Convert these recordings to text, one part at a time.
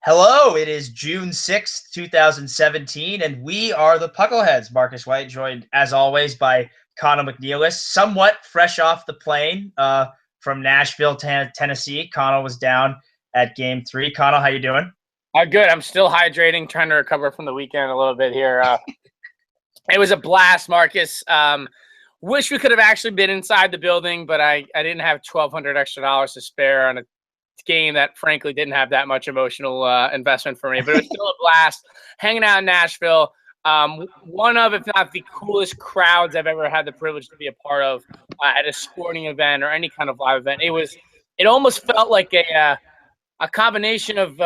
Hello, it is June 6th, 2017, and we are the Puckleheads. Marcus White, joined as always by Conall McNeilis, somewhat fresh off the plane from Nashville, Tennessee. Conall was down at Game 3. Conall, how you doing? Good. I'm still hydrating, trying to recover from the weekend a little bit here. It was a blast, Marcus. Wish we could have actually been inside the building, but I didn't have $1,200 extra to spare on a game that frankly didn't have that much emotional investment for me, but it was still a blast hanging out in Nashville. One of, if not the coolest crowds I've ever had the privilege to be a part of at a sporting event or any kind of live event. It almost felt like a combination of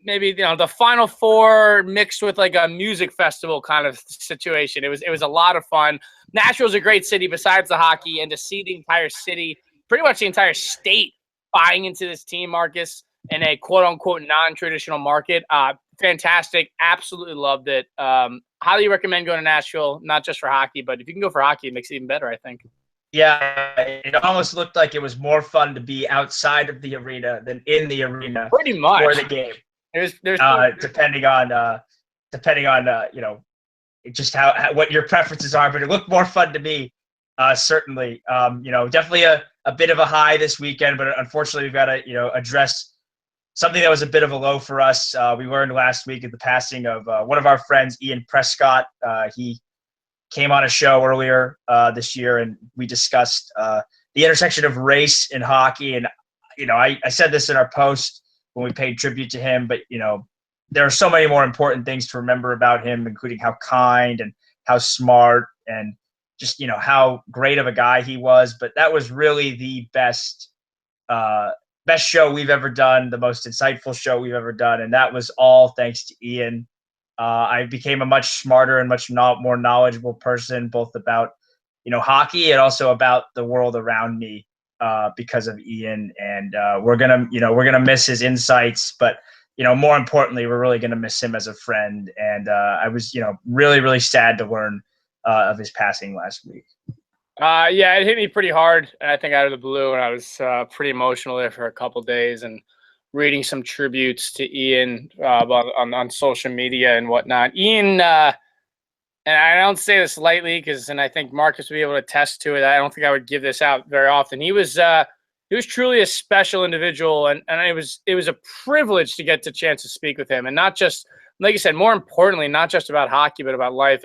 maybe the Final Four mixed with like a music festival kind of situation. It was a lot of fun. Nashville's a great city besides the hockey, and to see the entire city, pretty much the entire state, buying into this team, Marcus, in a quote-unquote non-traditional market. Fantastic. Absolutely loved it. Highly recommend going to Nashville, not just for hockey, but if you can go for hockey, it makes it even better, I think. Yeah, it almost looked like it was more fun to be outside of the arena than in the arena pretty much for the game. There's depending on just how what your preferences are, but it looked more fun to me. Certainly, definitely a bit of a high this weekend, but unfortunately we've got to, address something that was a bit of a low for us. We learned last week of the passing of one of our friends, Ian Prescott. He came on a show earlier this year, and we discussed the intersection of race and hockey. And, I said this in our post when we paid tribute to him, but, there are so many more important things to remember about him, including how kind and how smart and just, how great of a guy he was. But that was really the best show we've ever done, the most insightful show we've ever done. And that was all thanks to Ian. I became a much smarter and much more knowledgeable person, both about, hockey and also about the world around me because of Ian. And we're gonna miss his insights, but more importantly, we're really gonna miss him as a friend. And I was, really, really sad to learn of his passing last week. Yeah, it hit me pretty hard, I think, out of the blue, and I was pretty emotional there for a couple of days, and reading some tributes to Ian on social media and whatnot. Ian, and I don't say this lightly, and I think Marcus will be able to attest to it. I don't think I would give this out very often. He was truly a special individual, and it was a privilege to get the chance to speak with him, and not just, like you said, more importantly, not just about hockey, but about life.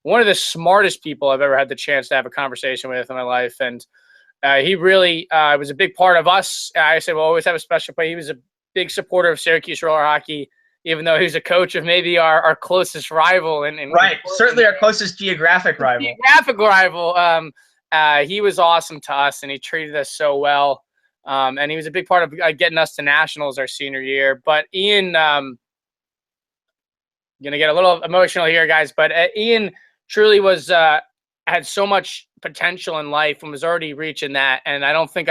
One of the smartest people I've ever had the chance to have a conversation with in my life. And he really was a big part of us. I said, we'll always have a special play. He was a big supporter of Syracuse roller hockey, even though he was a coach of maybe our closest rival. Right. Certainly our closest geographic rival. He was awesome to us, and he treated us so well. And he was a big part of getting us to nationals our senior year. But Ian, going to get a little emotional here, guys, but Ian truly was had so much potential in life and was already reaching that. And I don't think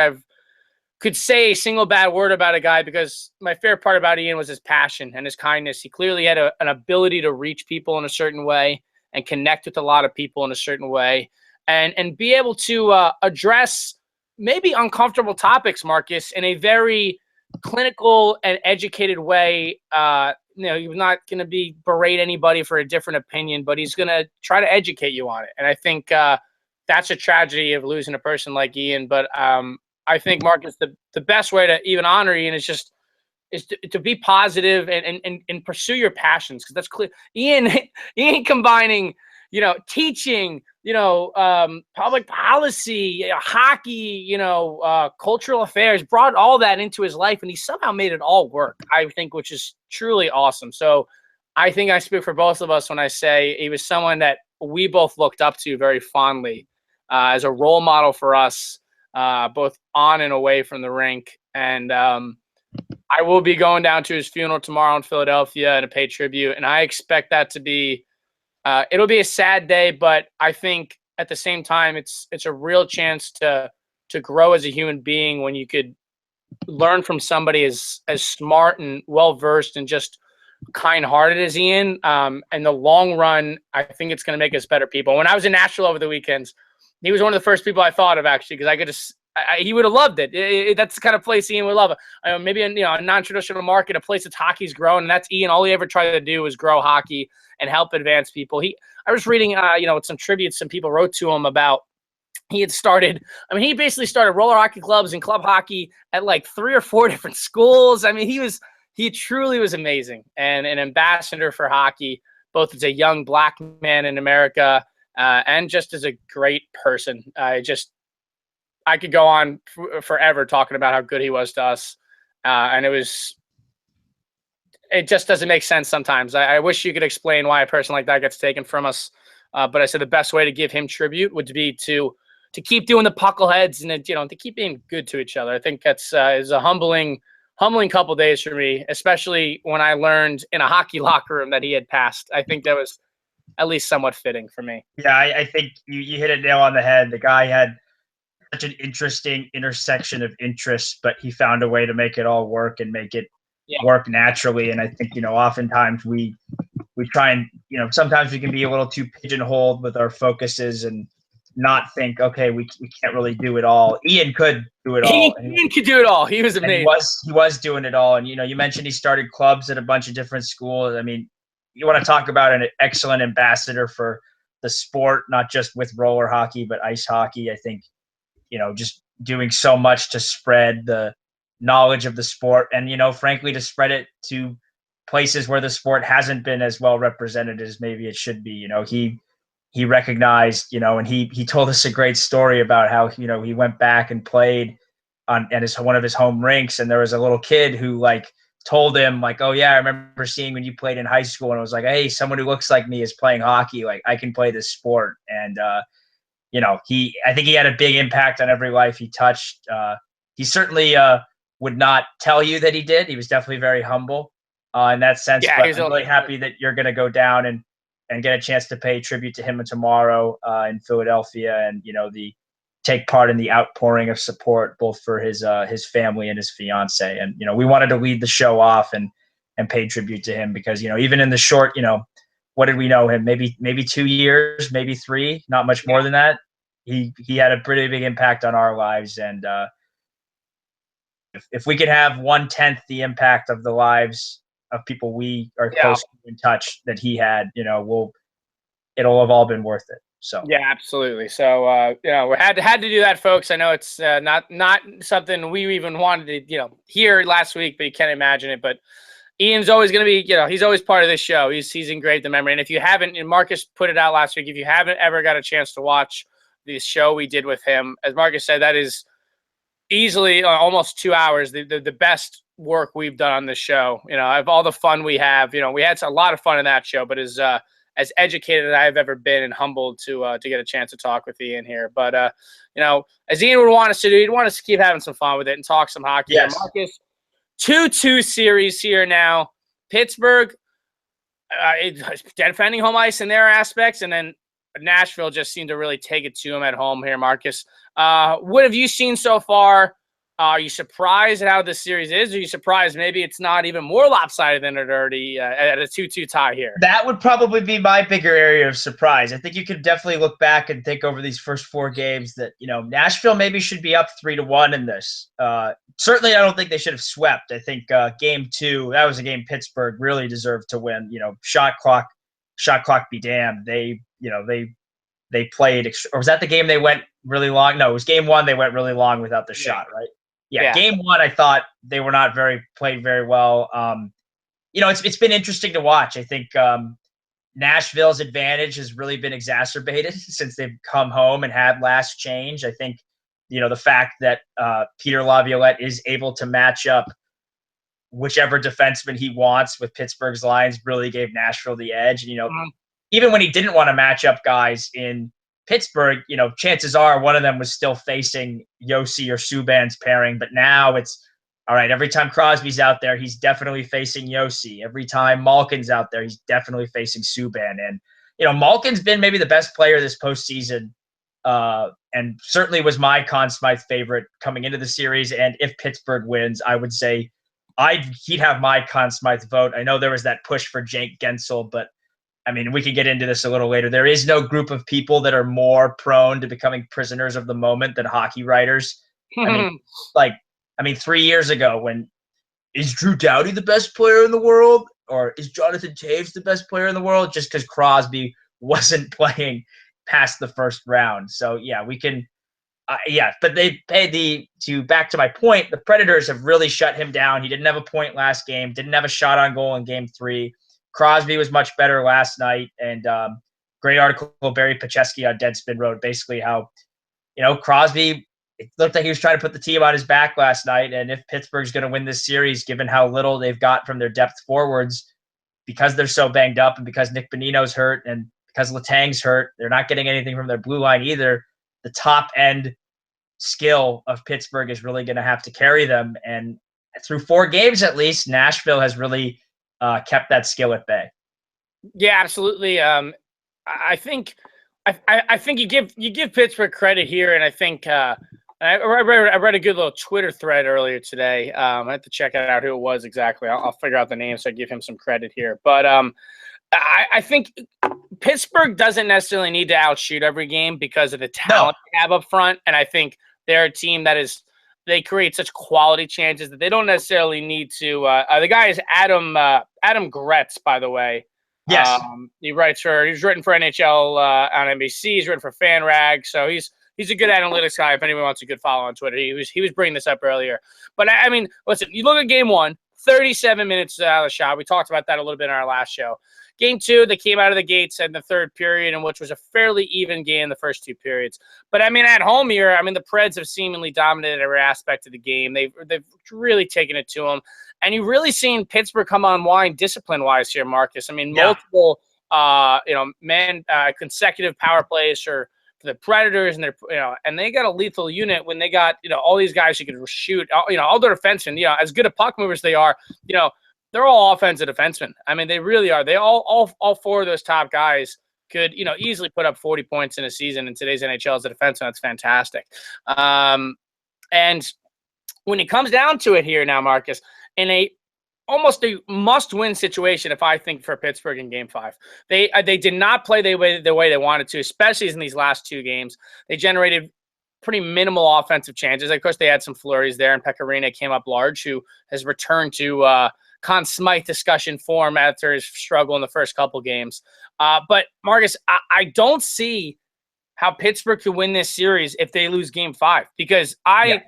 could say a single bad word about a guy, because my favorite part about Ian was his passion and his kindness. He clearly had an ability to reach people in a certain way and connect with a lot of people in a certain way, and be able to address maybe uncomfortable topics, Marcus, in a very clinical and educated way. He was not going to berate anybody for a different opinion, but he's going to try to educate you on it. And I think that's a tragedy of losing a person like Ian. But I think, Marcus, the best way to even honor Ian is to be positive and pursue your passions, because that's clear. Ian combining, teaching, public policy, hockey, cultural affairs, brought all that into his life, and he somehow made it all work, I think, which is truly awesome. So I think I speak for both of us when I say he was someone that we both looked up to very fondly as a role model for us, both on and away from the rink. And I will be going down to his funeral tomorrow in Philadelphia and to pay tribute, and I expect that to be it'll be a sad day, but I think at the same time, it's a real chance to grow as a human being when you could learn from somebody as smart and well-versed and just kind-hearted as Ian. In the long run, I think it's going to make us better people. When I was in Nashville over the weekends, he was one of the first people I thought of, actually, because he would have loved it. That's the kind of place Ian would love. Maybe in a non-traditional market, a place that hockey's grown, and that's Ian. All he ever tried to do was grow hockey and help advance people. I was reading, some tributes some people wrote to him about. He had started. He basically started roller hockey clubs and club hockey at like 3 or 4 different schools. He truly was amazing and an ambassador for hockey, both as a young black man in America and just as a great person. I could go on forever talking about how good he was to us. And it just doesn't make sense sometimes. I wish you could explain why a person like that gets taken from us. But I said the best way to give him tribute would be to keep doing the Puckleheads and, to keep being good to each other. I think that's is a humbling couple days for me, especially when I learned in a hockey locker room that he had passed. I think that was at least somewhat fitting for me. Yeah, I think you hit a nail on the head. The guy had such an interesting intersection of interests, but he found a way to make it all work and make it work naturally. And I think, oftentimes we try and, sometimes we can be a little too pigeonholed with our focuses and not think, okay, we can't really do it all. Ian could do it all. Ian could do it all. He was amazing. He was doing it all. And, you mentioned he started clubs at a bunch of different schools. You want to talk about an excellent ambassador for the sport, not just with roller hockey, but ice hockey. I think, just doing so much to spread the knowledge of the sport and, frankly, to spread it to places where the sport hasn't been as well represented as maybe it should be. He recognized, and he told us a great story about how, he went back and played at one of his home rinks. And there was a little kid who told him oh yeah, I remember seeing when you played in high school. And it was like, hey, someone who looks like me is playing hockey. I can play this sport. And, I think he had a big impact on every life he touched. He certainly would not tell you that he did. He was definitely very humble in that sense. Yeah, but I'm really happy that you're going to go down and get a chance to pay tribute to him tomorrow in Philadelphia, and take part in the outpouring of support both for his family and his fiance. And we wanted to lead the show off and pay tribute to him because even in the short, what did we know him? Maybe 2 years, maybe 3, not much more than that. He had a pretty big impact on our lives, and if we could have 1/10 the impact of the lives of people we are close to in touch that he had, it'll have all been worth it. So yeah, absolutely. So we had to do that, folks. I know it's not something we even wanted to hear last week, but you can't imagine it. But Ian's always going to be, he's always part of this show. He's engraved in memory. And if you haven't, and Marcus put it out last week, if you haven't ever got a chance to watch the show we did with him, as Marcus said, that is easily almost 2 hours, the best work we've done on this show. Of all the fun we have, we had a lot of fun in that show, but as educated as I've ever been and humbled to get a chance to talk with Ian here. But, as Ian would want us to do, he'd want us to keep having some fun with it and talk some hockey. Yes. Marcus, 2-2 series here now. Pittsburgh, defending home ice in their aspects, and then Nashville just seemed to really take it to him at home here, Marcus. What have you seen so far? Are you surprised at how this series is? Or are you surprised maybe it's not even more lopsided than it already at a 2-2 tie here? That would probably be my bigger area of surprise. I think you could definitely look back and think over these first 4 games that, Nashville maybe should be up 3-1 in this. Certainly, I don't think they should have swept. I think game 2, that was a game Pittsburgh really deserved to win. Shot clock be damned. They played, or was that the game they went really long? No, it was game 1. They went really long without the shot, right? Yeah, game 1, I thought they were not played very well. It's been interesting to watch. I think Nashville's advantage has really been exacerbated since they've come home and had last change. I think, the fact that Peter Laviolette is able to match up whichever defenseman he wants with Pittsburgh's lines really gave Nashville the edge. Even when he didn't want to match up guys in Pittsburgh, chances are one of them was still facing Yossi or Subban's pairing. But now it's, all right, every time Crosby's out there, he's definitely facing Yossi. Every time Malkin's out there, he's definitely facing Subban. And, Malkin's been maybe the best player this postseason, and certainly was my Conn Smythe favorite coming into the series. And if Pittsburgh wins, I would say he'd have my Conn Smythe vote. I know there was that push for Jake Gensel, but we could get into this a little later. There is no group of people that are more prone to becoming prisoners of the moment than hockey writers. I mean, like, 3 years ago, when is Drew Doughty the best player in the world, or is Jonathan Taves the best player in the world? Just because Crosby wasn't playing past the first round. So yeah, we can. But they paid back to my point, the Predators have really shut him down. He didn't have a point last game, didn't have a shot on goal in game 3. Crosby was much better last night, and great article, Barry Pacheski on Deadspin Road, basically how, Crosby, it looked like he was trying to put the team on his back last night, and if Pittsburgh's going to win this series, given how little they've got from their depth forwards, because they're so banged up and because Nick Bonino's hurt and because Letang's hurt, they're not getting anything from their blue line either. The top end skill of Pittsburgh is really going to have to carry them. And through 4 games, at least, Nashville has really kept that skill at bay. Yeah, absolutely. I think you give Pittsburgh credit here. And I think, I read a good little Twitter thread earlier today. I have to check out who it was exactly. I'll figure out the name so I give him some credit here. But I think Pittsburgh doesn't necessarily need to outshoot every game because of the talent they have up front. And I think they're a team they create such quality chances that they don't necessarily need to. The guy is Adam Gretz, by the way. Yes. He's written for NHL on NBC. He's written for FanRag. So he's a good analytics guy. If anyone wants a good follow on Twitter, he was bringing this up earlier. But I mean, listen, you look at game 1, 37 minutes out of the shot. We talked about that a little bit in our last show. Game 2, they came out of the gates in the third period, in which was a fairly even game the first 2 periods. But I mean, at home here, the Preds have seemingly dominated every aspect of the game. They've really taken it to them, and you've really seen Pittsburgh come unwind discipline-wise here, Marcus. Multiple, consecutive power plays for the Predators, and and they got a lethal unit when they got all these guys who could shoot. All their defensemen, as good at puck movers they are, they're all offensive defensemen. They really are. They all 4 of those top guys could, easily put up 40 points in a season in today's NHL as a defenseman. That's fantastic. And when it comes down to it here now, Marcus, in almost a must-win situation, if I think, for Pittsburgh in Game 5, they did not play the way they wanted to, especially in these last 2 games. They generated pretty minimal offensive chances. Of course, they had some flurries there, and Pecorino came up large, who has returned to Conn Smythe discussion form after his struggle in the first couple games. But Marcus, I don't see how Pittsburgh could win this series if they lose Game 5, because I'm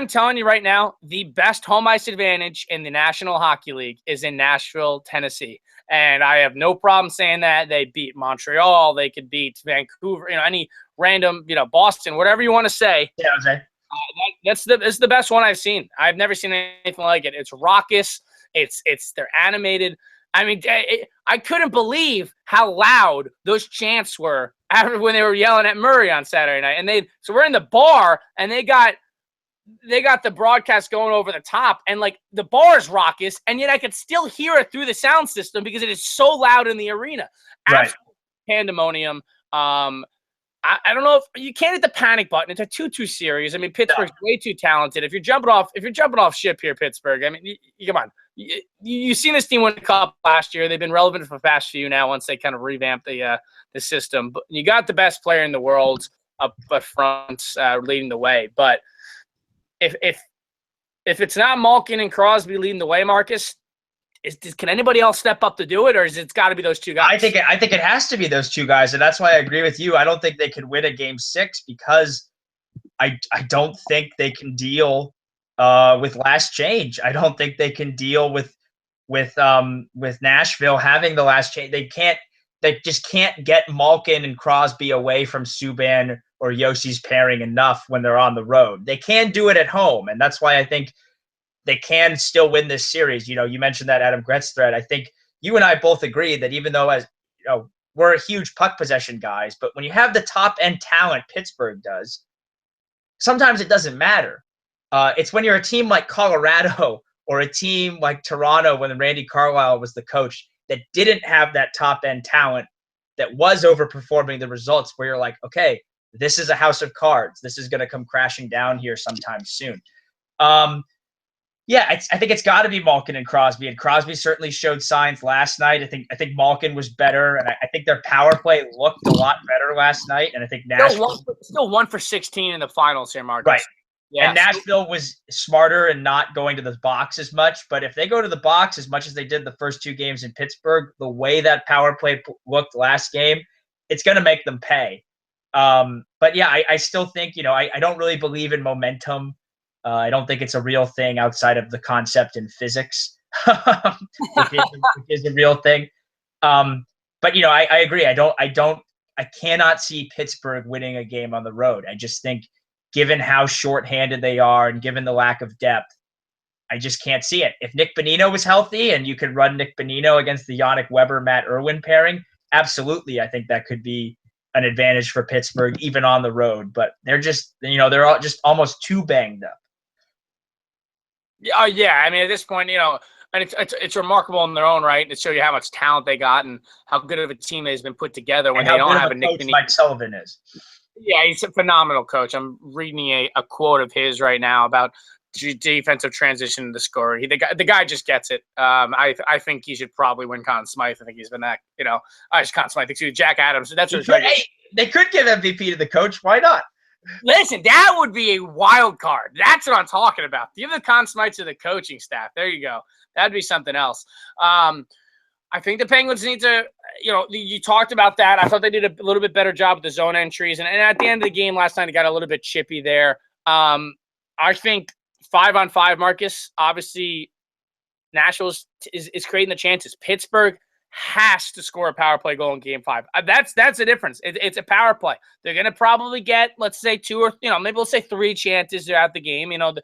telling you right now, the best home ice advantage in the National Hockey League is in Nashville, Tennessee. And I have no problem saying that. They beat Montreal. They could beat Vancouver, any random, Boston, whatever you want to say. Yeah, okay. It's the best one I've seen. I've never seen anything like it. It's raucous. They're animated. I couldn't believe how loud those chants were when they were yelling at Murray on Saturday night. So we're in the bar, and they got the broadcast going over the top, and the bar is raucous, and yet I could still hear it through the sound system because it is so loud in the arena. Right. Absolute pandemonium. I don't know if you can't hit the panic button. It's a 2-2 series. Pittsburgh's way too talented. If you're jumping off ship here, Pittsburgh, come on. You've seen this team win the cup last year. They've been relevant for the past few now once they kind of revamp the system. But you got the best player in the world up front leading the way. But if it's not Malkin and Crosby leading the way, Marcus, can anybody else step up to do it, or is it's got to be those 2 guys? I think it has to be those 2 guys, and that's why I agree with you. I don't think they could win a Game 6 because I don't think they can deal with last change. I don't think they can deal with Nashville having the last change. They just can't get Malkin and Crosby away from Subban or Yossi's pairing enough when they're on the road. They can do it at home, and that's why I think they can still win this series. You mentioned that Adam Gretz thread. I think you and I both agree that even though we're a huge puck possession guys, but when you have the top end talent Pittsburgh does, sometimes it doesn't matter. It's when you're a team like Colorado or a team like Toronto when Randy Carlyle was the coach that didn't have that top end talent that was overperforming the results, where you're like, okay, this is a house of cards. This is going to come crashing down here sometime soon. Yeah, I think it's got to be Malkin and Crosby, and Crosby certainly showed signs last night. I think Malkin was better, and I think their power play looked a lot better last night. And I think Nashville still 1 for 16 in the finals here, Marcus. Right. Yeah, and Nashville was smarter and not going to the box as much. But if they go to the box as much as they did the first 2 games in Pittsburgh, the way that power play looked last game, it's going to make them pay. But yeah, I still think, I don't really believe in momentum. I don't think it's a real thing outside of the concept in physics, which is a real thing. But I agree. I cannot see Pittsburgh winning a game on the road. I just think, given how shorthanded they are and given the lack of depth, I just can't see it. If Nick Bonino was healthy and you could run Nick Bonino against the Yannick Weber, Matt Irwin pairing, absolutely, I think that could be an advantage for Pittsburgh, even on the road. But they're just, they're all just almost too banged up. Yeah. I mean, at this point, and it's remarkable in their own right to show you how much talent they got and how good of a team has been put together when they don't have a Nick Bonino. Mike Sullivan is. Yeah, he's a phenomenal coach. I'm reading a quote of his right now about defensive transition to score. The guy just gets it. I think he should probably win Conn Smythe. I think he's been that, Conn Smythe. Excuse me, Jack Adams. That's what they could give MVP to the coach. Why not? Listen, that would be a wild card. That's what I'm talking about. Give the Conn Smythe to the coaching staff. There you go. That'd be something else. I think the Penguins need to, you talked about that. I thought they did a little bit better job with the zone entries. And at the end of the game last night, they got a little bit chippy there. I think 5-on-5, Marcus, obviously Nashville is creating the chances. Pittsburgh has to score a power play goal in Game 5. That's the difference. It's a power play. They're going to probably get, let's say, 2 or maybe we'll say 3 chances throughout the game. The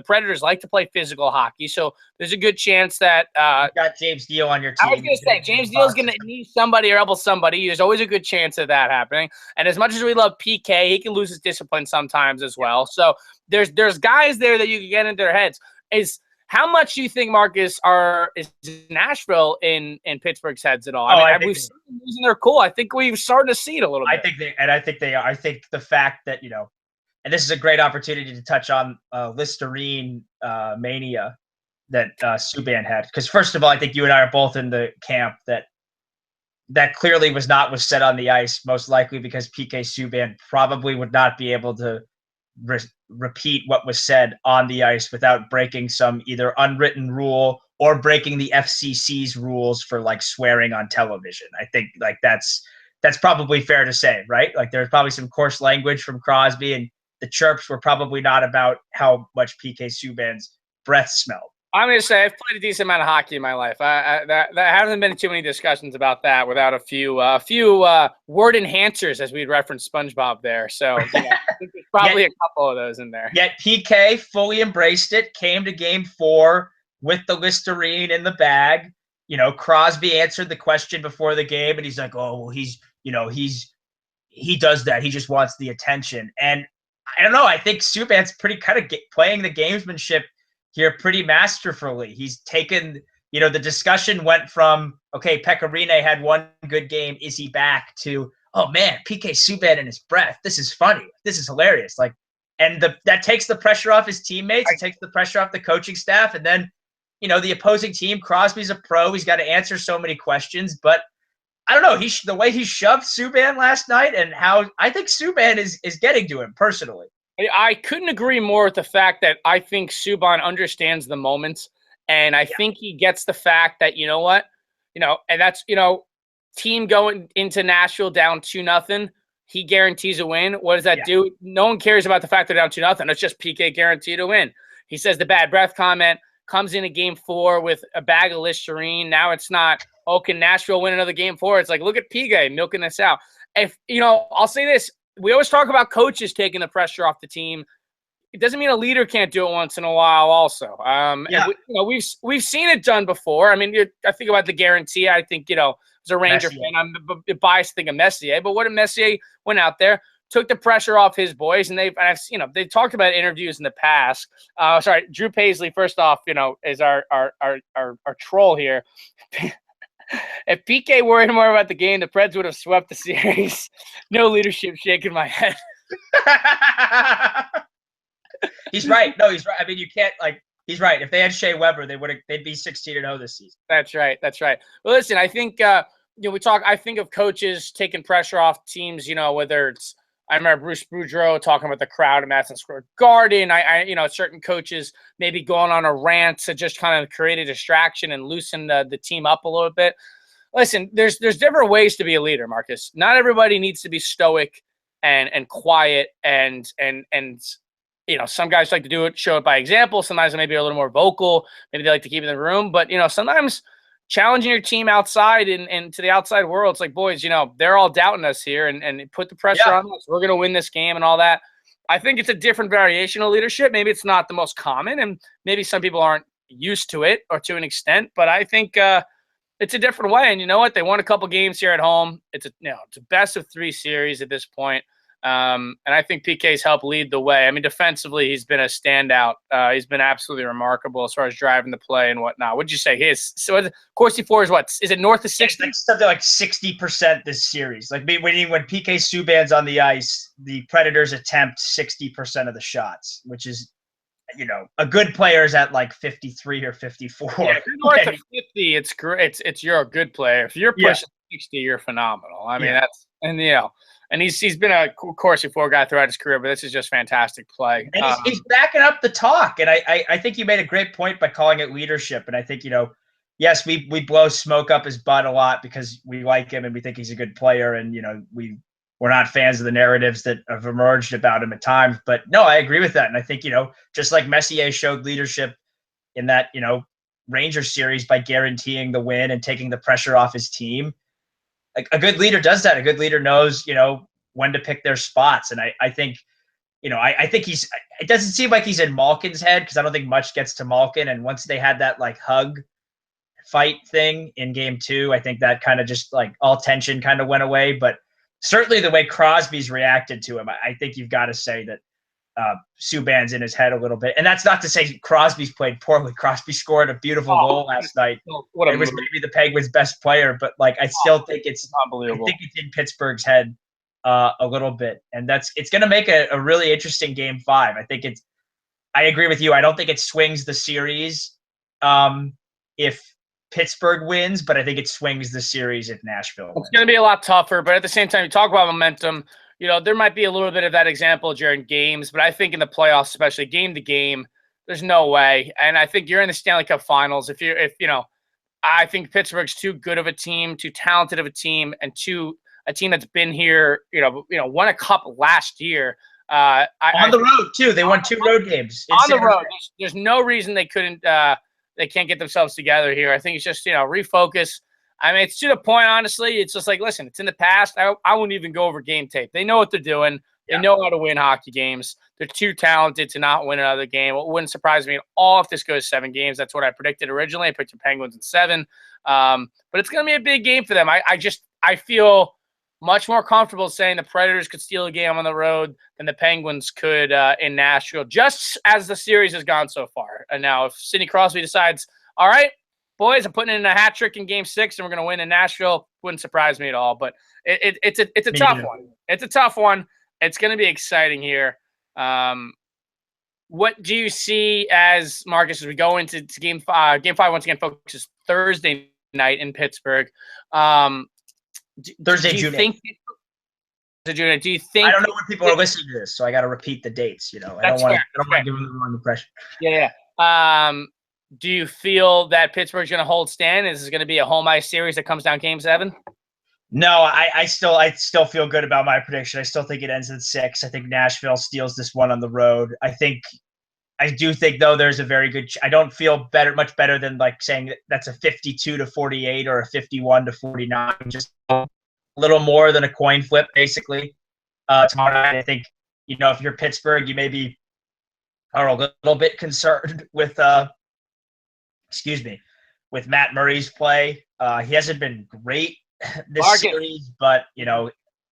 Predators like to play physical hockey, so there's a good chance that you got James Neal on your team. I was going to say James Neal's going to need somebody or elbow somebody. There's always a good chance of that happening. And as much as we love PK, he can lose his discipline sometimes as well. So there's guys there that you can get into their heads. How much do you think, Marcus, is Nashville in Pittsburgh's heads at all? I mean, we've seen them losing their cool. I think we've started to see it a little bit. I think they are. I think the fact that, and this is a great opportunity to touch on Listerine mania that Subban had. Because first of all, I think you and I are both in the camp that clearly was said on the ice, most likely because PK Subban probably would not be able to repeat what was said on the ice without breaking some either unwritten rule or breaking the FCC's rules for swearing on television. I think that's probably fair to say, right? There's probably some coarse language from Crosby, and the chirps were probably not about how much PK Subban's breath smelled. I'm going to say I've played a decent amount of hockey in my life. There haven't been too many discussions about that without a few word enhancers, as we'd reference SpongeBob there. So I think there's probably a couple of those in there. Yet PK fully embraced it, came to Game 4 with the Listerine in the bag. Crosby answered the question before the game, and he's like, "Oh, well, he does that. He just wants the attention." And I don't know. I think Subban's pretty kind of playing the gamesmanship here pretty masterfully. He's taken, the discussion went from, okay, Pecorine had one good game, is he back, to, oh man, PK Subban and his breath. This is funny. This is hilarious. And that takes the pressure off his teammates. It takes the pressure off the coaching staff. And then, the opposing team, Crosby's a pro. He's got to answer so many questions. But I don't know. The way he shoved Subban last night, and how I think Subban is getting to him personally. I couldn't agree more with the fact that I think Subban understands the moments, and I think he gets the fact that, and that's, team going into Nashville down 2-0, he guarantees a win. What does that do? No one cares about the fact they're down 2-0. It's just PK guaranteed a win. He says the bad breath comment, comes into Game 4 with a bag of Listerine. Now it's not, can Nashville win another Game 4? It's look at PK milking this out. If, I'll say this. We always talk about coaches taking the pressure off the team. It doesn't mean a leader can't do it once in a while also. And we've seen it done before. I mean, I think about the guarantee. I think, as a Ranger fan, I'm biased to think of Messier. But what if Messier went out there, took the pressure off his boys, and they've talked about interviews in the past. Drew Paisley, first off, is our troll here. If PK worried more about the game, the Preds would have swept the series. No leadership, shaking my head. He's right. No, he's right. I mean, you can't he's right. If they had Shea Weber, they'd be 16-0 this season. That's right. That's right. Well, listen, I think I think of coaches taking pressure off teams. Whether it's I remember Bruce Boudreau talking about the crowd at Madison Square Garden. Certain coaches maybe going on a rant to just kind of create a distraction and loosen the team up a little bit. Listen, there's different ways to be a leader, Marcus. Not everybody needs to be stoic and quiet and some guys like to show it by example. Sometimes maybe a little more vocal. Maybe they like to keep it in the room. But, sometimes challenging your team outside and to the outside world, it's like, boys, they're all doubting us here and put the pressure on us. We're going to win this game and all that. I think it's a different variation of leadership. Maybe it's not the most common, and maybe some people aren't used to it or to an extent. But I think it's a different way. And you know what? They won a couple games here at home. It's a best of 3 series at this point. And I think PK's helped lead the way. I mean, defensively, he's been a standout. He's been absolutely remarkable as far as driving the play and whatnot. What'd you say? Corsi 4 is what? Is it north of 60? It's something like 60% this series. Like when PK Subban's on the ice, the Predators attempt 60% of the shots, which is, a good player is at like 53 or 54. Yeah, if you're north of 50, it's great. You're a good player. If you're pushing 60, you're phenomenal. I mean, and he's been a Corsi 4 guy throughout his career, but this is just fantastic play. And he's backing up the talk. And I think you made a great point by calling it leadership. And I think, yes, we blow smoke up his butt a lot because we like him and we think he's a good player. And, we're not fans of the narratives that have emerged about him at times. But no, I agree with that. And I think, just like Messier showed leadership in that, Rangers series by guaranteeing the win and taking the pressure off his team. A good leader does that. A good leader knows, when to pick their spots. And I think, I think it doesn't seem like he's in Malkin's head because I don't think much gets to Malkin. And once they had that hug fight thing in game 2, I think that kind of just all tension kind of went away. But certainly the way Crosby's reacted to him, I think you've got to say that Subban's in his head a little bit. And that's not to say Crosby's played poorly. Crosby scored a beautiful goal last night. It was maybe the Penguins' best player, but I still think it's unbelievable. I think it's in Pittsburgh's head a little bit. And it's going to make a really interesting game 5. I agree with you. I don't think it swings the series if Pittsburgh wins, but I think it swings the series if Nashville wins. It's going to be a lot tougher, but at the same time, you talk about momentum. There might be a little bit of that example during games, but I think in the playoffs, especially game to game, there's no way. And I think you're in the Stanley Cup Finals. I think Pittsburgh's too good of a team, too talented of a team, and a team that's been here, won a cup last year. On the road too. They won 2 road games on the road. There's no reason they couldn't. They can't get themselves together here. I think it's just refocus. I mean, it's to the point, honestly. It's just listen, it's in the past. I wouldn't even go over game tape. They know what they're doing. They know how to win hockey games. They're too talented to not win another game. It wouldn't surprise me at all if this goes 7 games. That's what I predicted originally. I picked the Penguins in 7. But it's going to be a big game for them. I feel much more comfortable saying the Predators could steal a game on the road than the Penguins could in Nashville, just as the series has gone so far. And now if Sidney Crosby decides, all right, boys, I'm putting in a hat trick in game 6 and we're going to win in Nashville, wouldn't surprise me at all. But it's a tough one. It's a tough one. It's going to be exciting here. What do you see as, Marcus, as we go into game 5? Game 5, once again, focuses Thursday night in Pittsburgh. Thursday, June 8th. Do you think? I don't know when people are listening to this, so I got to repeat the dates. I don't want to give them the wrong impression. Yeah. Do you feel that Pittsburgh's going to hold stand? Is this going to be a home ice series that comes down game 7? No, I still feel good about my prediction. I still think it ends in 6. I think Nashville steals this one on the road. I do think though there's a very good. I don't feel much better than saying that's a 52-48 or a 51-49. Just a little more than a coin flip, basically. Tomorrow night, I think if you're Pittsburgh, you maybe are a little bit concerned with with Matt Murray's play. He hasn't been great this series, but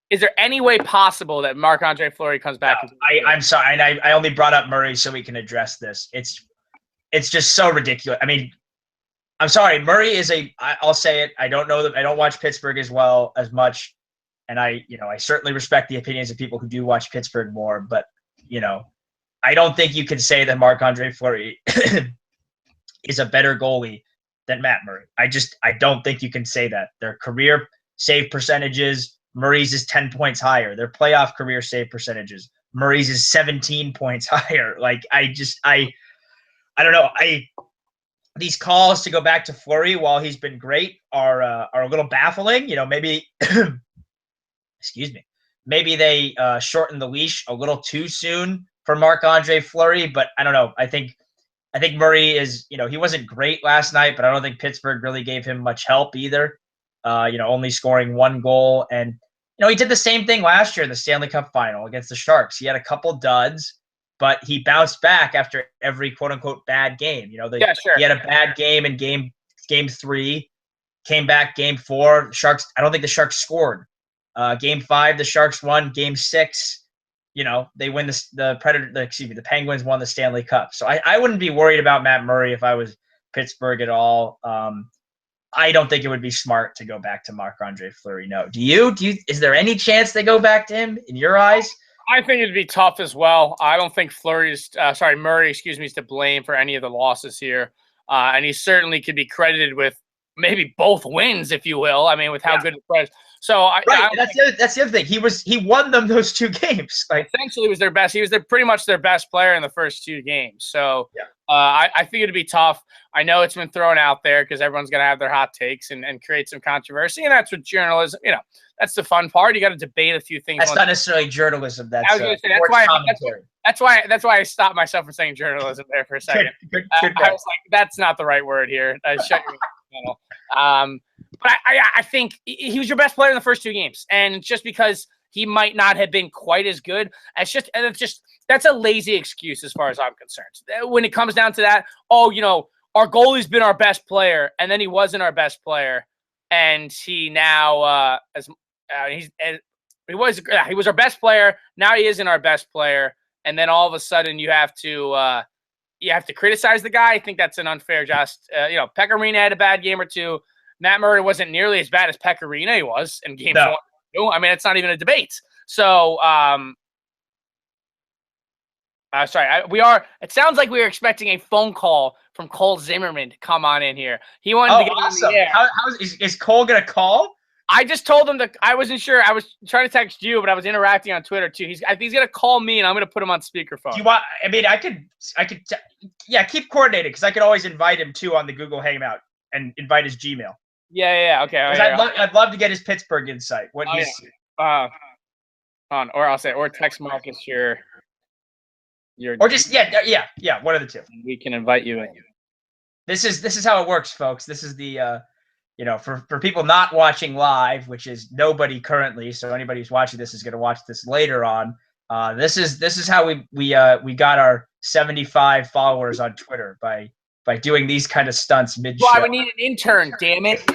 is there any way possible that Marc-Andre Fleury comes back? I'm sorry, and I only brought up Murray so we can address this. It's just so ridiculous. I mean, I'm sorry, Murray is I'll say it. I don't know that I don't watch Pittsburgh as much, and I certainly respect the opinions of people who do watch Pittsburgh more. But I don't think you can say that Marc-Andre Fleury is a better goalie than Matt Murray. I don't think you can say that. Their career save percentages, Murray's is 10 points higher. Their playoff career save percentages, Murray's is 17 points higher. Like, I don't know. These calls to go back to Fleury while he's been great are a little baffling. You know, maybe excuse me. Maybe they shortened the leash a little too soon for Marc-Andre Fleury, but I don't know. I think Murray is, you know, he wasn't great last night, but I don't think Pittsburgh really gave him much help either. You know, only scoring 1 goal. And, you know, he did the same thing last year in the Stanley Cup Final against the Sharks. He had a couple duds, but he bounced back after every quote-unquote bad game. You know, he had a bad game in game 3, came back game 4. Sharks, I don't think the Sharks scored. Game 5, the Sharks won. Game 6, you know, they win the Penguins won the Stanley Cup. So I wouldn't be worried about Matt Murray if I was Pittsburgh at all. I don't think it would be smart to go back to Marc-Andre Fleury. No. Do you? Is there any chance they go back to him in your eyes? I think it'd be tough as well. I don't think Murray, is to blame for any of the losses here. And he certainly could be credited with maybe both wins, if you will. I mean, with how good the Preds. So that's the other thing. He won them those 2 games. Like, essentially, was their best. He was pretty much their best player in the first 2 games. So I think it'd be tough. I know it's been thrown out there because everyone's gonna have their hot takes and create some controversy, and that's what journalism. You know, that's the fun part. You got to debate a few things. That's not necessarily journalism. That's that's why I stopped myself from saying journalism there for a second. Good I was like, that's not the right word here. Shut your channel. But I think he was your best player in the first 2 games, and just because he might not have been quite as good, that's a lazy excuse as far as I'm concerned. When it comes down to that, you know, our goalie's been our best player, and then he wasn't our best player, and he now he was our best player. Now he isn't our best player, and then all of a sudden you have to criticize the guy. I think that's an unfair you know, Pekka Rinne had a bad game or 2. Matt Murray wasn't nearly as bad as Pekka Rinne was in game 1. I mean, it's not even a debate. So, it sounds like we were expecting a phone call from Cole Zimmerman to come on in here. He wanted to get awesome. in the air. Is Cole going to call? I just told him that I wasn't sure. I was trying to text you, but I was interacting on Twitter too. I think he's going to call me, and I'm going to put him on speakerphone. Do you want? I mean, I could keep coordinating because I could always invite him too on the Google Hangout and invite his Gmail. Yeah. Okay. I'd love to get his Pittsburgh insight. What he's or text Marcus your or just one of the 2. We can invite you in. This is how it works, folks. This is the you know, for people not watching live, which is nobody currently, so anybody who's watching this is going to watch this later on. This is how we got our 75 followers on Twitter by doing these kind of stunts mid-show. Why we need an intern, damn it.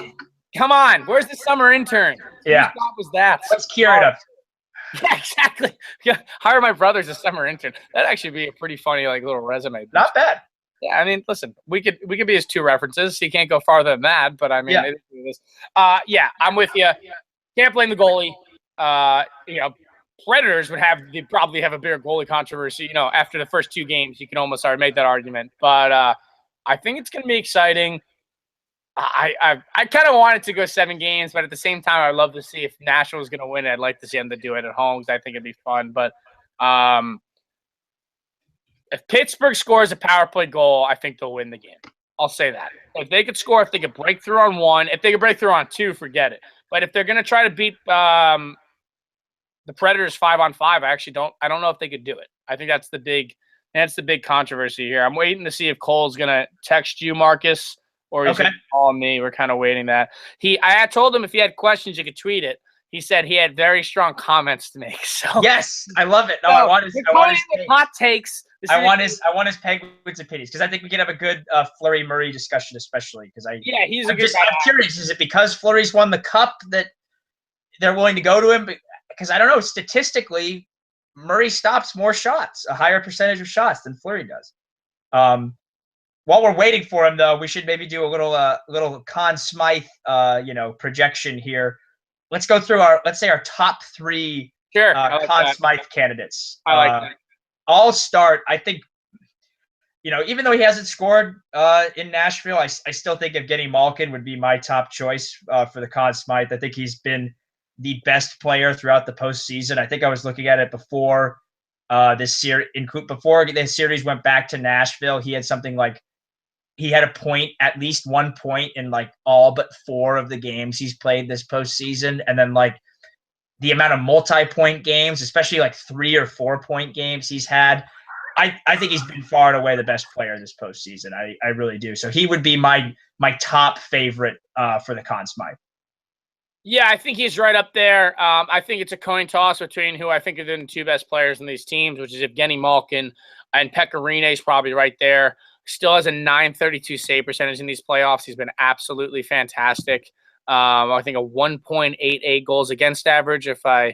Come on, where's the summer intern? Yeah. Whose job was that? What's Kieran up to? Yeah, exactly. Yeah, hire my brother as a summer intern. That'd actually be a pretty funny little resume. Not bad. Yeah, I mean, listen, we could be his 2 references. He can't go farther than that, but I mean, it is. I'm with you. Can't blame the goalie. You know, Predators they'd probably have a bigger goalie controversy. You know, after the first 2 games, you can almost already make that argument. But I think it's going to be exciting. I kind of wanted to go 7 games, but at the same time, I'd love to see if Nashville is going to win. I'd like to see them to do it at home because I think it'd be fun. But if Pittsburgh scores a power play goal, I think they'll win the game. I'll say that. If they could score, if they could break through on 1, if they could break through on 2, forget it. But if they're going to try to beat the Predators 5-on-5, I don't know if they could do it. I think that's the big controversy here. I'm waiting to see if Cole's going to text you, Marcus, or he's going to call me. We're kind of waiting that. I told him if he had questions, you could tweet it. He said he had very strong comments to make. So yes, I love it. No, I want his hot takes. I want his Penguins opinions because I think we can have a good Fleury Murray discussion, especially because he's a good guy. I'm curious, is it because Fleury's won the cup that they're willing to go to him? Because I don't know, statistically, Murray stops more shots, a higher percentage of shots than Fleury does. While we're waiting for him, though, we should maybe do a little Conn Smythe projection here. Let's go through our top 3 Conn Smythe candidates. I like that. I'll start. I think, even though he hasn't scored in Nashville, I still think Evgeny Malkin would be my top choice for the Conn Smythe. I think he's been the best player throughout the postseason. I think I was looking at it before this series. Before the series went back to Nashville, he had something like he had a point, at least 1 point in like all but 4 of the games he's played this postseason, and then like the amount of multi-point games, especially like 3 or 4 point games he's had. I think he's been far and away the best player this postseason. I really do. So he would be my top favorite for the Conn Smythe. Yeah, I think he's right up there. I think it's a coin toss between who I think are the 2 best players in these teams, which is Evgeny Malkin, and Pekka Rinne is probably right there. Still has a .932 save percentage in these playoffs. He's been absolutely fantastic. I think a 1.88 goals against average, if I'm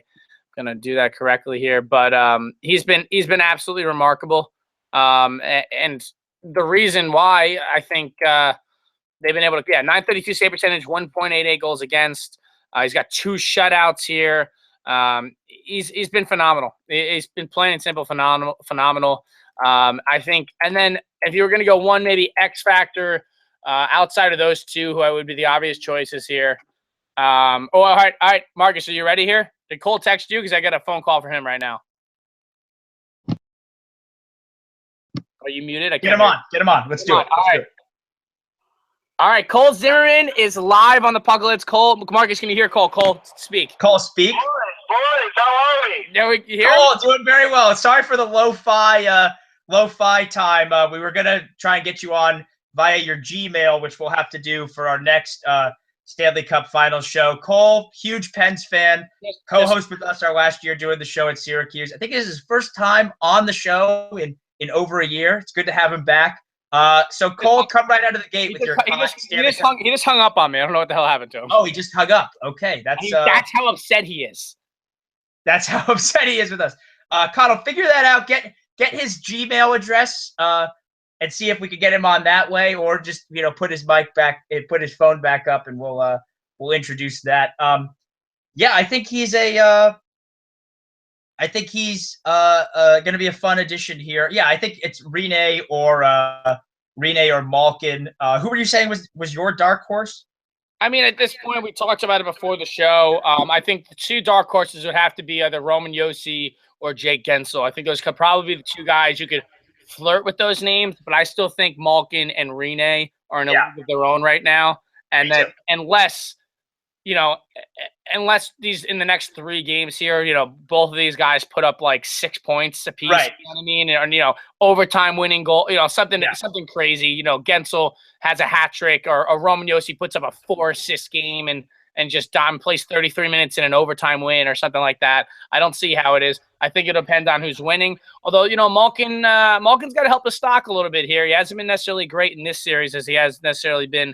gonna do that correctly here. But he's been absolutely remarkable. And the reason why I think they've been able to, .932 save percentage, 1.88 goals against. He's got 2 shutouts here. He's been phenomenal. He's been plain and simple phenomenal. I think, and then if you were going to go one maybe X factor outside of those 2, who I would be the obvious choices here. All right, Marcus, are you ready here? Did Cole text you? Because I got a phone call for him right now. Are you muted? Get him on. Let's do it. All right, Cole Zimmerman is live on the Puckleheads. Cole, Marcus, can you hear Cole? Cole, speak. Cole, speak. Boys, how are we? Yeah, we hear. Cole, doing very well. Sorry for the lo-fi time. We were gonna try and get you on via your Gmail, which we'll have to do for our next Stanley Cup Final show. Cole, huge Pens fan, co-host with us our last year doing the show at Syracuse. I think this is his first time on the show in over a year. It's good to have him back. So Cole, come right out of the gate with your he just hung up on me. I don't know what the hell happened to him. Oh, he just hung up. Okay, that's how upset he is. That's how upset he is with us. Conall, figure that out. Get his Gmail address and see if we could get him on that way, or just put his mic back, put his phone back up, and we'll introduce that. Yeah, I think he's going to be a fun addition here. Yeah, I think it's Rinne or Malkin. Who were you saying was your dark horse? I mean, at this point, we talked about it before the show. I think the 2 dark horses would have to be either Roman Josi or Jake Gensel. I think those could probably be the 2 guys you could flirt with those names, but I still think Malkin and Rinne are in a league of their own right now. And then unless these in the next 3 games here, both of these guys put up like 6 points apiece. Right. You know what I mean? Or overtime winning goal, something crazy. Gensel has a hat trick, or Roman Josi puts up a 4-assist game and just plays 33 minutes in an overtime win or something like that. I don't see how it is. I think it'll depend on who's winning. Although, Malkin's got to help the stock a little bit here. He hasn't been necessarily great in this series as he has necessarily been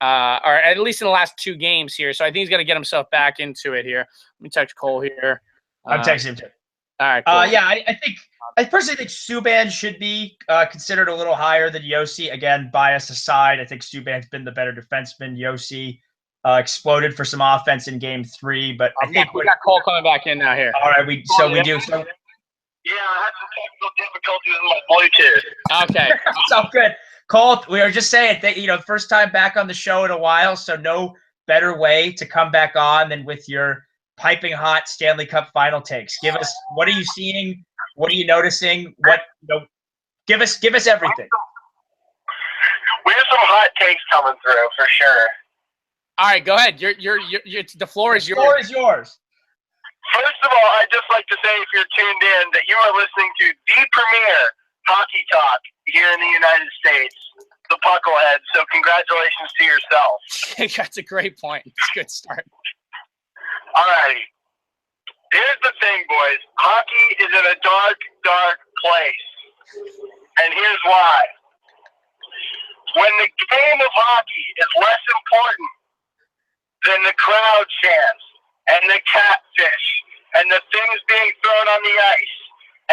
or at least in the last 2 games here. So I think he's got to get himself back into it here. Let me text Cole here. I'm texting him too. All right, cool. Yeah, I personally think Subban should be considered a little higher than Josi. Again, bias aside, I think Subban's been the better defenseman. Josi exploded for some offense in Game 3, but I think we got Cole coming back in now here. All right, we do. So yeah, I had some technical difficulties with my Bluetooth. Okay, so good. Cole, we were just saying that first time back on the show in a while, so no better way to come back on than with your piping hot Stanley Cup Final takes. Give us, what are you seeing? What are you noticing? Give us everything. We have some hot takes coming through for sure. All right, go ahead. The floor is yours. The floor is yours. First of all, I'd just like to say, if you're tuned in, that you are listening to the premier hockey talk here in the United States, the Puckleheads. So congratulations to yourself. That's a great point. It's a good start. All righty. Here's the thing, boys. Hockey is in a dark, dark place. And here's why. When the game of hockey is less important than the crowd chants and the catfish and the things being thrown on the ice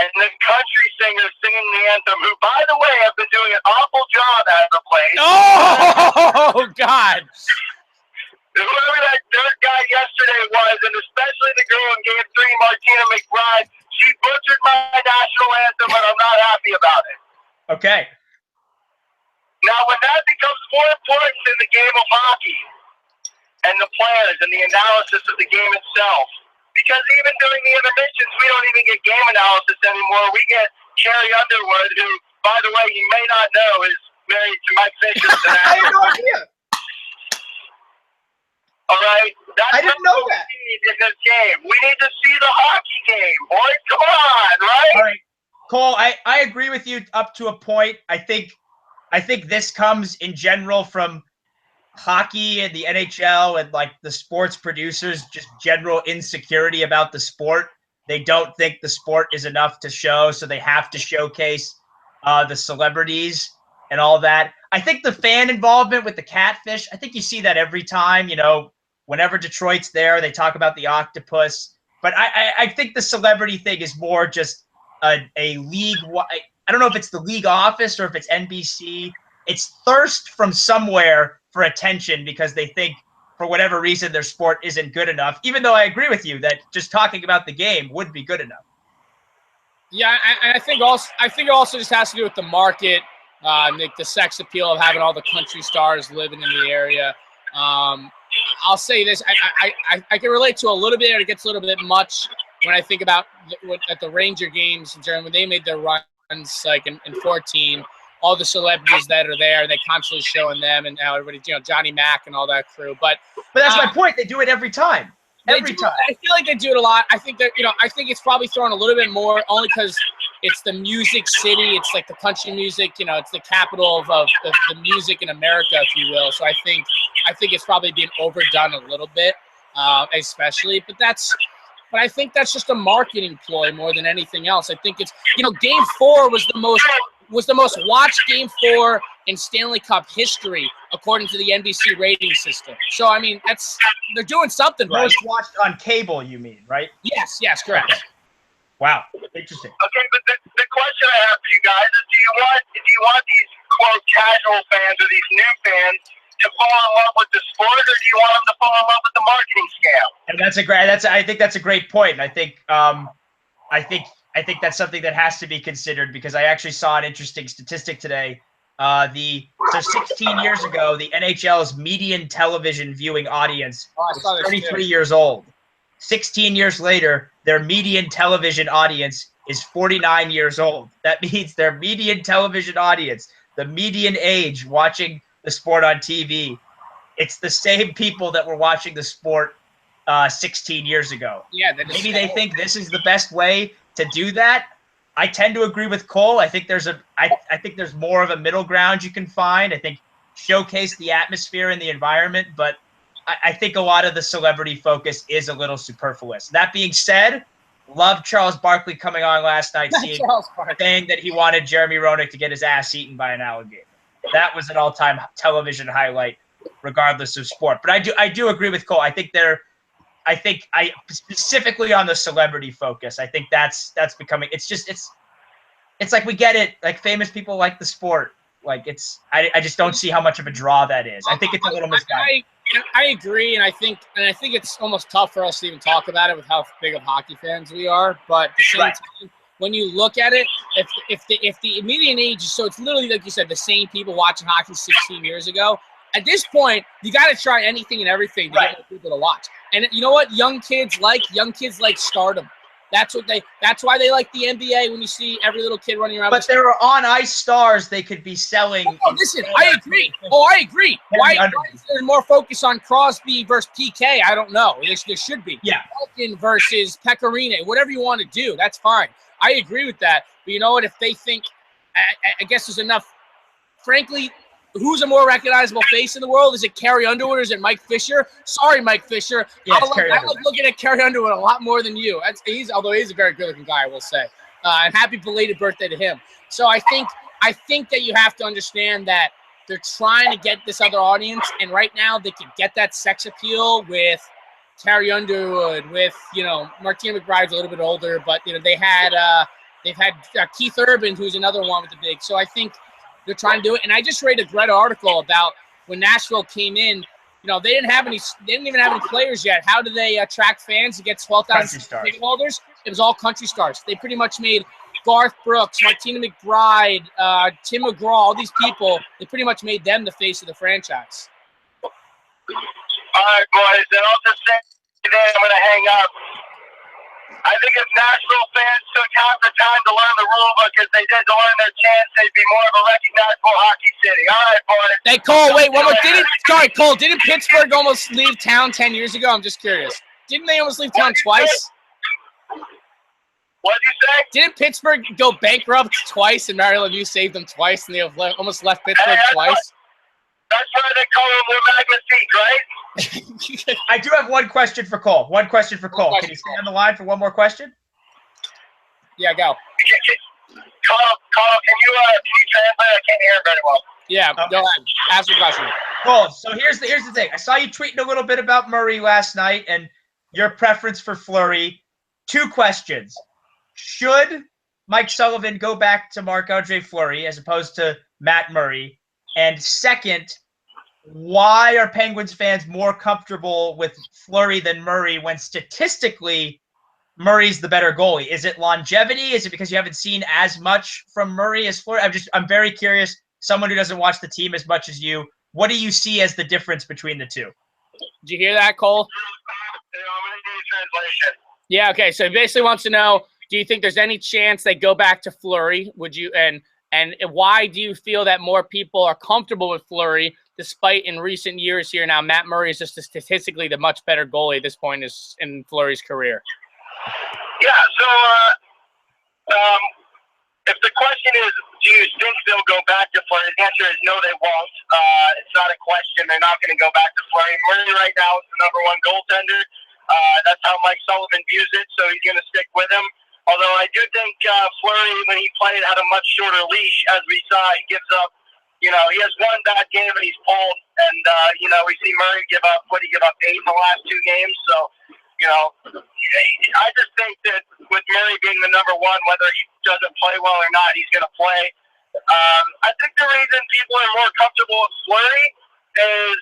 and the country singers singing the anthem, who, by the way, have been doing an awful job as of late. Oh, God. Whoever that dirt guy yesterday was, and especially the girl in Game 3, Martina McBride, she butchered my national anthem, and I'm not happy about it. Okay. Now, when that becomes more important than the game of hockey and the players and the analysis of the game itself, because even during the intermissions, we don't even get game analysis anymore. We get Carrie Underwood, who, by the way, you may not know, is married to Mike Fisher. I had no idea. All right? That's I didn't know that. In this game. We need to see the hockey game. Boys, come on, right? All right. Cole, I agree with you up to a point. I think this comes in general from hockey and the NHL and like the sports producers, just general insecurity about the sport. They don't think the sport is enough to show, so they have to showcase the celebrities and all that. I think the fan involvement with the catfish, I think you see that every time, you know, whenever Detroit's there, they talk about the octopus. But I think the celebrity thing is more just a league. I don't know if it's the league office or if it's NBC. It's thirst from somewhere for attention because they think for whatever reason their sport isn't good enough, even though I agree with you that just talking about the game would be good enough. Yeah, I think it also just has to do with the market, like the sex appeal of having all the country stars living in the area. I'll say this, I can relate to a little bit, it gets a little bit much when I think about at the Ranger games when they made their runs like in 14, all the celebrities that are there, they constantly showing them and how everybody, you know, Johnny Mac and all that crew. But that's my point. They do it every time. Every time. I feel like they do it a lot. I think that, you know, I think it's probably thrown a little bit more only because it's the music city. It's like the country music, you know, it's the capital of the music in America, if you will. So I think it's probably being overdone a little bit, especially. But I think that's just a marketing ploy more than anything else. I think it's, you know, Game 4 was the most watched Game 4 in Stanley Cup history, according to the NBC rating system. So, I mean, they're doing something right. Most watched on cable, you mean, right? Yes, correct. Okay. Wow, interesting. Okay, but the question I have for you guys is, do you want these, quote, casual fans or these new fans to fall in love with the sport, or do you want them to fall in love with the marketing scam? And I think that's a great point. And I think that's something that has to be considered because I actually saw an interesting statistic today. So 16 years ago, the NHL's median television viewing audience was 33 years old. 16 years later, their median television audience is 49 years old. That means their median television audience, the median age watching the sport on TV, it's the same people that were watching the sport 16 years ago. Yeah, maybe they think this is the best way to do that. I tend to agree with Cole. I think there's more of a middle ground you can find. I think showcase the atmosphere and the environment, but I think a lot of the celebrity focus is a little superfluous. That being said, loved Charles Barkley coming on last night saying that he wanted Jeremy Roenick to get his ass eaten by an alligator. That was an all-time television highlight, regardless of sport. But I do agree with Cole. I think specifically on the celebrity focus, I think that's becoming. It's like we get it. Like famous people like the sport. Like I just don't see how much of a draw that is. I think it's a little misguided. I agree, and I think it's almost tough for us to even talk about it with how big of hockey fans we are. But at the same time, when you look at it, if the median age is, so it's literally like you said, the same people watching hockey 16 years ago. At this point, you got to try anything and everything to get people to watch. And you know what? Young kids like stardom. That's why they like the NBA when you see every little kid running around. But there are on-ice stars they could be selling. Oh, listen, I agree. Why is there more focus on Crosby versus PK? I don't know. There should be. Yeah. Malkin versus Pecorine, whatever you want to do, that's fine. I agree with that. But you know what? If they think, I guess there's enough, frankly, who's a more recognizable face in the world? Is it Carrie Underwood or is it Mike Fisher? Sorry, Mike Fisher. Yeah, I like looking at Carrie Underwood a lot more than you. Although he's a very good-looking guy, I will say. And happy belated birthday to him. So I think that you have to understand that they're trying to get this other audience, and right now they can get that sex appeal with Carrie Underwood, with, you know, Martina McBride's a little bit older, but you know they've had Keith Urban, who's another one with the big. So I think they're trying to do it. And I just read a Greta article about when Nashville came in, you know, they didn't even have any players yet. How do they attract fans to get 12,000 ticket holders? it was all country stars. They pretty much made Garth Brooks, Martina McBride, Tim McGraw, all these people, they pretty much made them the face of the franchise. All right, boys, and I'll just say today I'm going to hang up. I think if Nashville fans took half the time to learn the rule book as they did to learn their chants, they'd be more of a recognizable hockey city. All right, boys. Hey, Cole, wait, one more. Cole, didn't Pittsburgh almost leave town 10 years ago? I'm just curious. Didn't they almost leave town twice? What'd you say? Didn't Pittsburgh go bankrupt twice and Mario Lemieux saved them twice and they have almost left Pittsburgh twice? That's why they call them Blue Magnifique, right? I do have one question for Cole. Can you stay on the line for one more question? Yeah, go. Carl, can you translate? I can't hear very well. Yeah, Okay. Go ahead. Ask your question. Cole, so here's the thing. I saw you tweeting a little bit about Murray last night and your preference for Fleury. 2 questions. Should Mike Sullivan go back to Marc-Andre Fleury as opposed to Matt Murray? And second, why are Penguins fans more comfortable with Fleury than Murray when statistically Murray's the better goalie? Is it longevity? Is it because you haven't seen as much from Murray as Fleury? I'm very curious. Someone who doesn't watch the team as much as you, what do you see as the difference between the two? Did you hear that, Cole? I'm going to do translation. Yeah, okay. So he basically wants to know, do you think there's any chance they go back to Fleury? Would you and why do you feel that more people are comfortable with Fleury, despite in recent years here now Matt Murray is just statistically the much better goalie at this point in Fleury's career? Yeah, so if the question is, do you think they'll go back to Fleury? The answer is no, they won't. It's not a question. They're not going to go back to Fleury. Murray right now is the #1 goaltender. That's how Mike Sullivan views it, so he's going to stick with him. Although I do think Fleury, when he played, had a much shorter leash. As we saw, he gives up, he has one bad game and he's pulled. And, we see Murray give up 8 in the last 2 games. So, I just think that with Murray being the #1, whether he doesn't play well or not, he's going to play. I think the reason people are more comfortable with Fleury is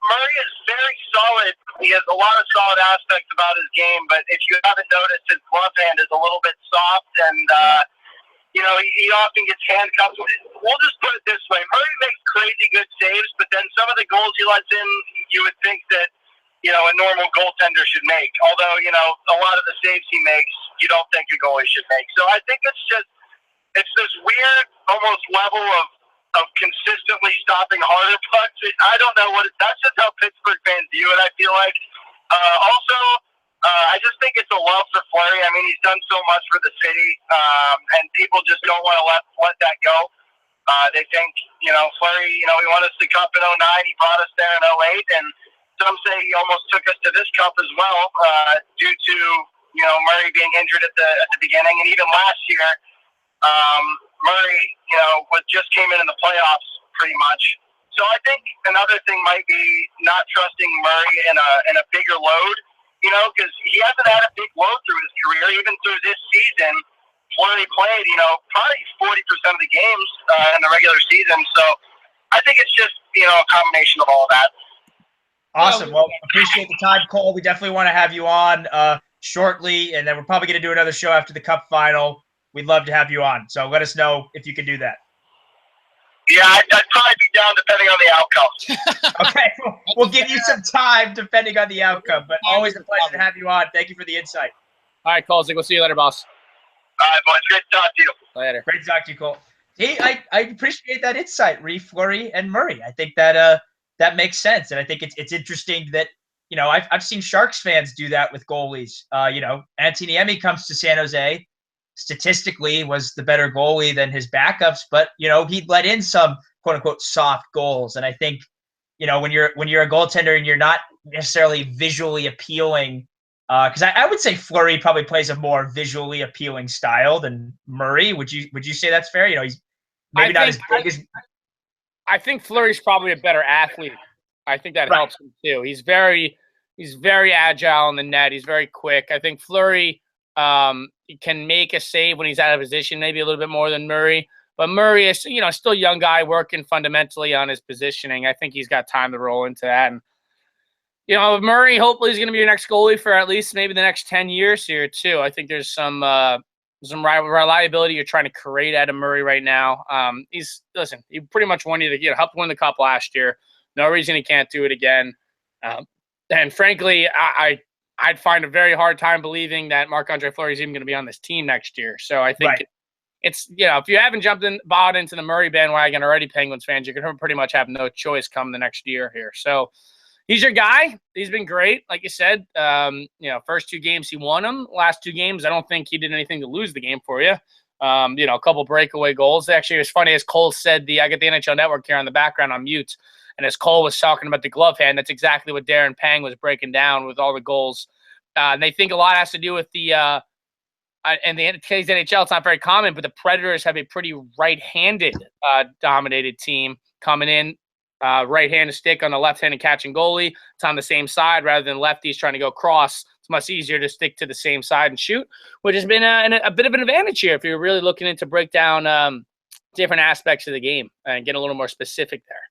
Murray is very solid. He has a lot of solid aspects about his game, but if you haven't noticed, his glove hand is a little bit soft, and he often gets handcuffed. We'll just put it this way: Murray makes crazy good saves, but then some of the goals he lets in, you would think that a normal goaltender should make. Although a lot of the saves he makes, you don't think a goalie should make. So I think it's this weird, almost level of consistently stopping harder pucks. I don't know that's just how Pittsburgh fans view it, I feel like. I just think it's a love for Fleury. I mean, he's done so much for the city, and people just don't want to let that go. They think, Fleury, he won us the cup in 2009, he brought us there in 2008, and some say he almost took us to this cup as well, due to, Murray being injured at the beginning, and even last year, Murray, just came in the playoffs pretty much. So I think another thing might be not trusting Murray in a bigger load, because he hasn't had a big load through his career. Even through this season, Fleury played, probably 40% of the games in the regular season. So I think it's just, a combination of all of that. Awesome. Well, appreciate the time, Cole. We definitely want to have you on shortly, and then we're probably going to do another show after the Cup Final. We'd love to have you on. So let us know if you can do that. Yeah, I'd probably be down depending on the outcome. Okay, we'll give you some time depending on the outcome, but always a pleasure to have you on. Thank you for the insight. All right, Cole. We'll see you later, boss. All right, boys. Great to talk to you. Later. Great to talk to you, Cole. Hey, I appreciate that insight, Fleury and Murray. I think that that makes sense, and I think it's interesting that I've seen Sharks fans do that with goalies. Antti Niemi comes to San Jose. Statistically was the better goalie than his backups, but he let in some quote unquote soft goals. And I think when you're a goaltender and you're not necessarily visually appealing, because I would say Fleury probably plays a more visually appealing style than Murray. Would you say that's fair? He's maybe not as big as. I think Fleury's probably a better athlete. I think that helps him too. He's very agile in the net. He's very quick. I think Fleury can make a save when he's out of position, maybe a little bit more than Murray. But Murray is, still a young guy working fundamentally on his positioning. I think he's got time to roll into that. And Murray hopefully is going to be your next goalie for at least maybe the next 10 years here too. I think there's some reliability you're trying to create out of Murray right now. He pretty much won you to help win the cup last year. No reason he can't do it again. And frankly, I'd find a very hard time believing that Marc-Andre Fleury is even going to be on this team next year. So I think it's if you haven't bought into the Murray bandwagon already, Penguins fans, you're going to pretty much have no choice come the next year here. So he's your guy. He's been great, like you said. First 2 games he won them. Last 2 games, I don't think he did anything to lose the game for you. A couple breakaway goals. Actually, it was funny as Cole said. I got the NHL Network here on the background on mute, and as Cole was talking about the glove hand, that's exactly what Darren Pang was breaking down with all the goals. And they think a lot has to do with the and the today's NHL. It's not very common, but the Predators have a pretty right-handed dominated team coming in. Right-handed stick on the left-handed catching goalie. It's on the same side rather than lefties trying to go cross. It's much easier to stick to the same side and shoot, which has been a bit of an advantage here if you're really looking into break down different aspects of the game and get a little more specific there.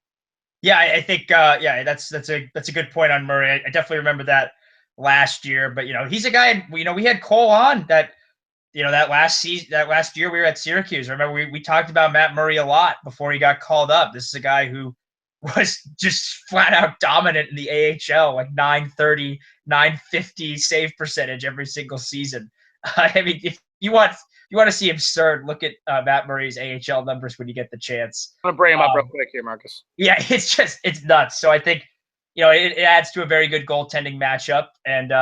Yeah, I think that's a good point on Murray. I definitely remember that last year, but he's a guy. We had Cole on that. That last year we were at Syracuse. I remember we talked about Matt Murray a lot before he got called up. This is a guy who was just flat out dominant in the AHL, like 930, 950 save percentage every single season. I mean, if you want to see absurd, look at Matt Murray's AHL numbers when you get the chance. I'm gonna bring him up real quick here, Marcus. Yeah, it's nuts. So I think it adds to a very good goaltending matchup, and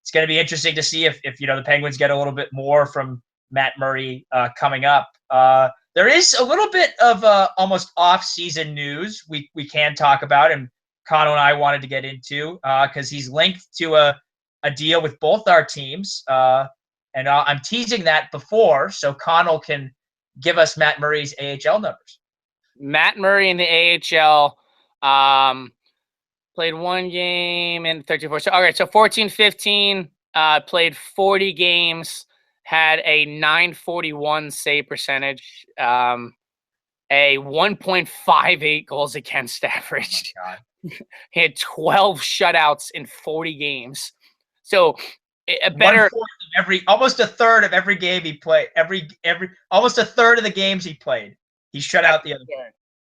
it's going to be interesting to see if the Penguins get a little bit more from Matt Murray coming up. There is a little bit of almost off-season news we can talk about, and Conall and I wanted to get into because he's linked to a deal with both our teams, and I'm teasing that before so Conall can give us Matt Murray's AHL numbers. Matt Murray in the AHL played 1 game in 13-14. So, all right, so 14-15, played 40 games. Had a 941 save percentage, a 1.58 goals against average. Oh He had 12 shutouts in 40 games. So a better almost a third of every game he played. Almost a third of the games he played, he shut out the other.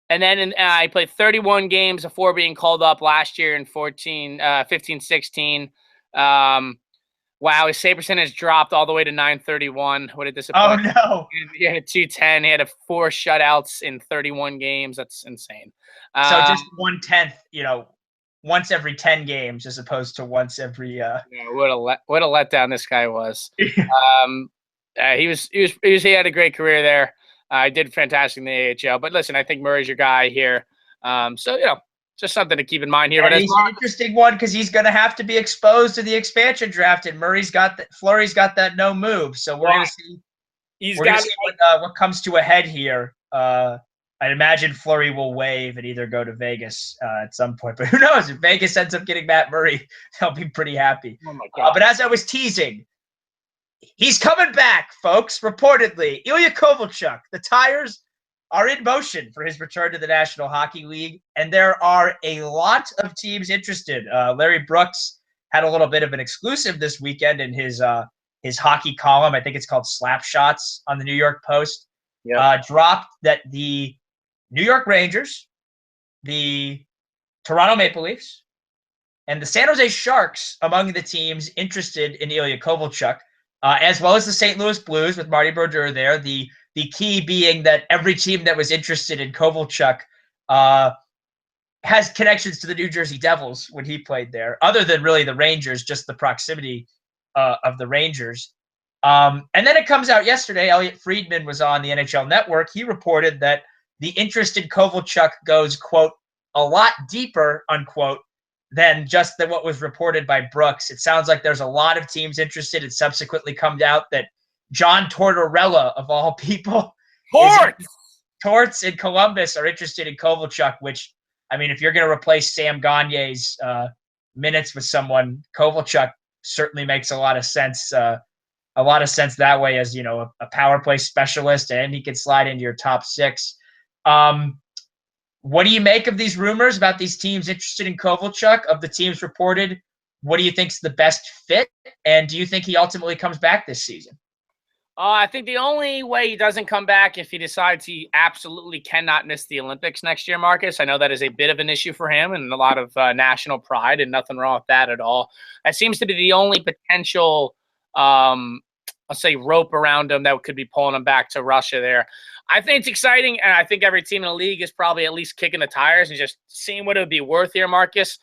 And then I played 31 games before being called up last year in 15-16. Wow, his save percentage dropped all the way to 931. What a disappointment. Oh, no. He had a 210. He had 4 shutouts in 31 games. That's insane. So just 1/10, once every 10 games as opposed to once every Yeah, what a letdown this guy was. He had a great career there. I did fantastic in the AHL. But listen, I think Murray's your guy here. Just something to keep in mind here. But he's an interesting one because he's going to have to be exposed to the expansion draft, and Fleury's got that no move. So we're going to see. We're going to see what comes to a head here. I'd imagine Fleury will waive and either go to Vegas at some point. But who knows? If Vegas ends up getting Matt Murray, they'll be pretty happy. Oh my God. But as I was teasing, he's coming back, folks. Reportedly, Ilya Kovalchuk. The tires are in motion for his return to the National Hockey League, and there are a lot of teams interested. Larry Brooks had a little bit of an exclusive this weekend in his hockey column. I think it's called Slap Shots on the New York Post. Yep. Dropped that the New York Rangers, the Toronto Maple Leafs, and the San Jose Sharks among the teams interested in Ilya Kovalchuk, as well as the St. Louis Blues with Marty Brodeur there. The key being that every team that was interested in Kovalchuk has connections to the New Jersey Devils when he played there, other than really the Rangers, just the proximity of the Rangers. And then it comes out yesterday, Elliot Friedman was on the NHL Network. He reported that the interest in Kovalchuk goes, quote, a lot deeper, unquote, than just what was reported by Brooks. It sounds like there's a lot of teams interested. It subsequently comes out that John Tortorella, of all people, Torts in Columbus are interested in Kovalchuk, which, I mean, if you're going to replace Sam Gagne's minutes with someone, Kovalchuk certainly makes a lot of sense. A lot of sense that way, as a power play specialist, and he can slide into your top 6. What do you make of these rumors about these teams interested in Kovalchuk? Of the teams reported, what do you think's the best fit? And do you think he ultimately comes back this season? I think the only way he doesn't come back if he decides he absolutely cannot miss the Olympics next year, Marcus. I know that is a bit of an issue for him and a lot of national pride, and nothing wrong with that at all. That seems to be the only potential, I'll say, rope around him that could be pulling him back to Russia there. I think it's exciting, and I think every team in the league is probably at least kicking the tires and just seeing what it would be worth here, Marcus.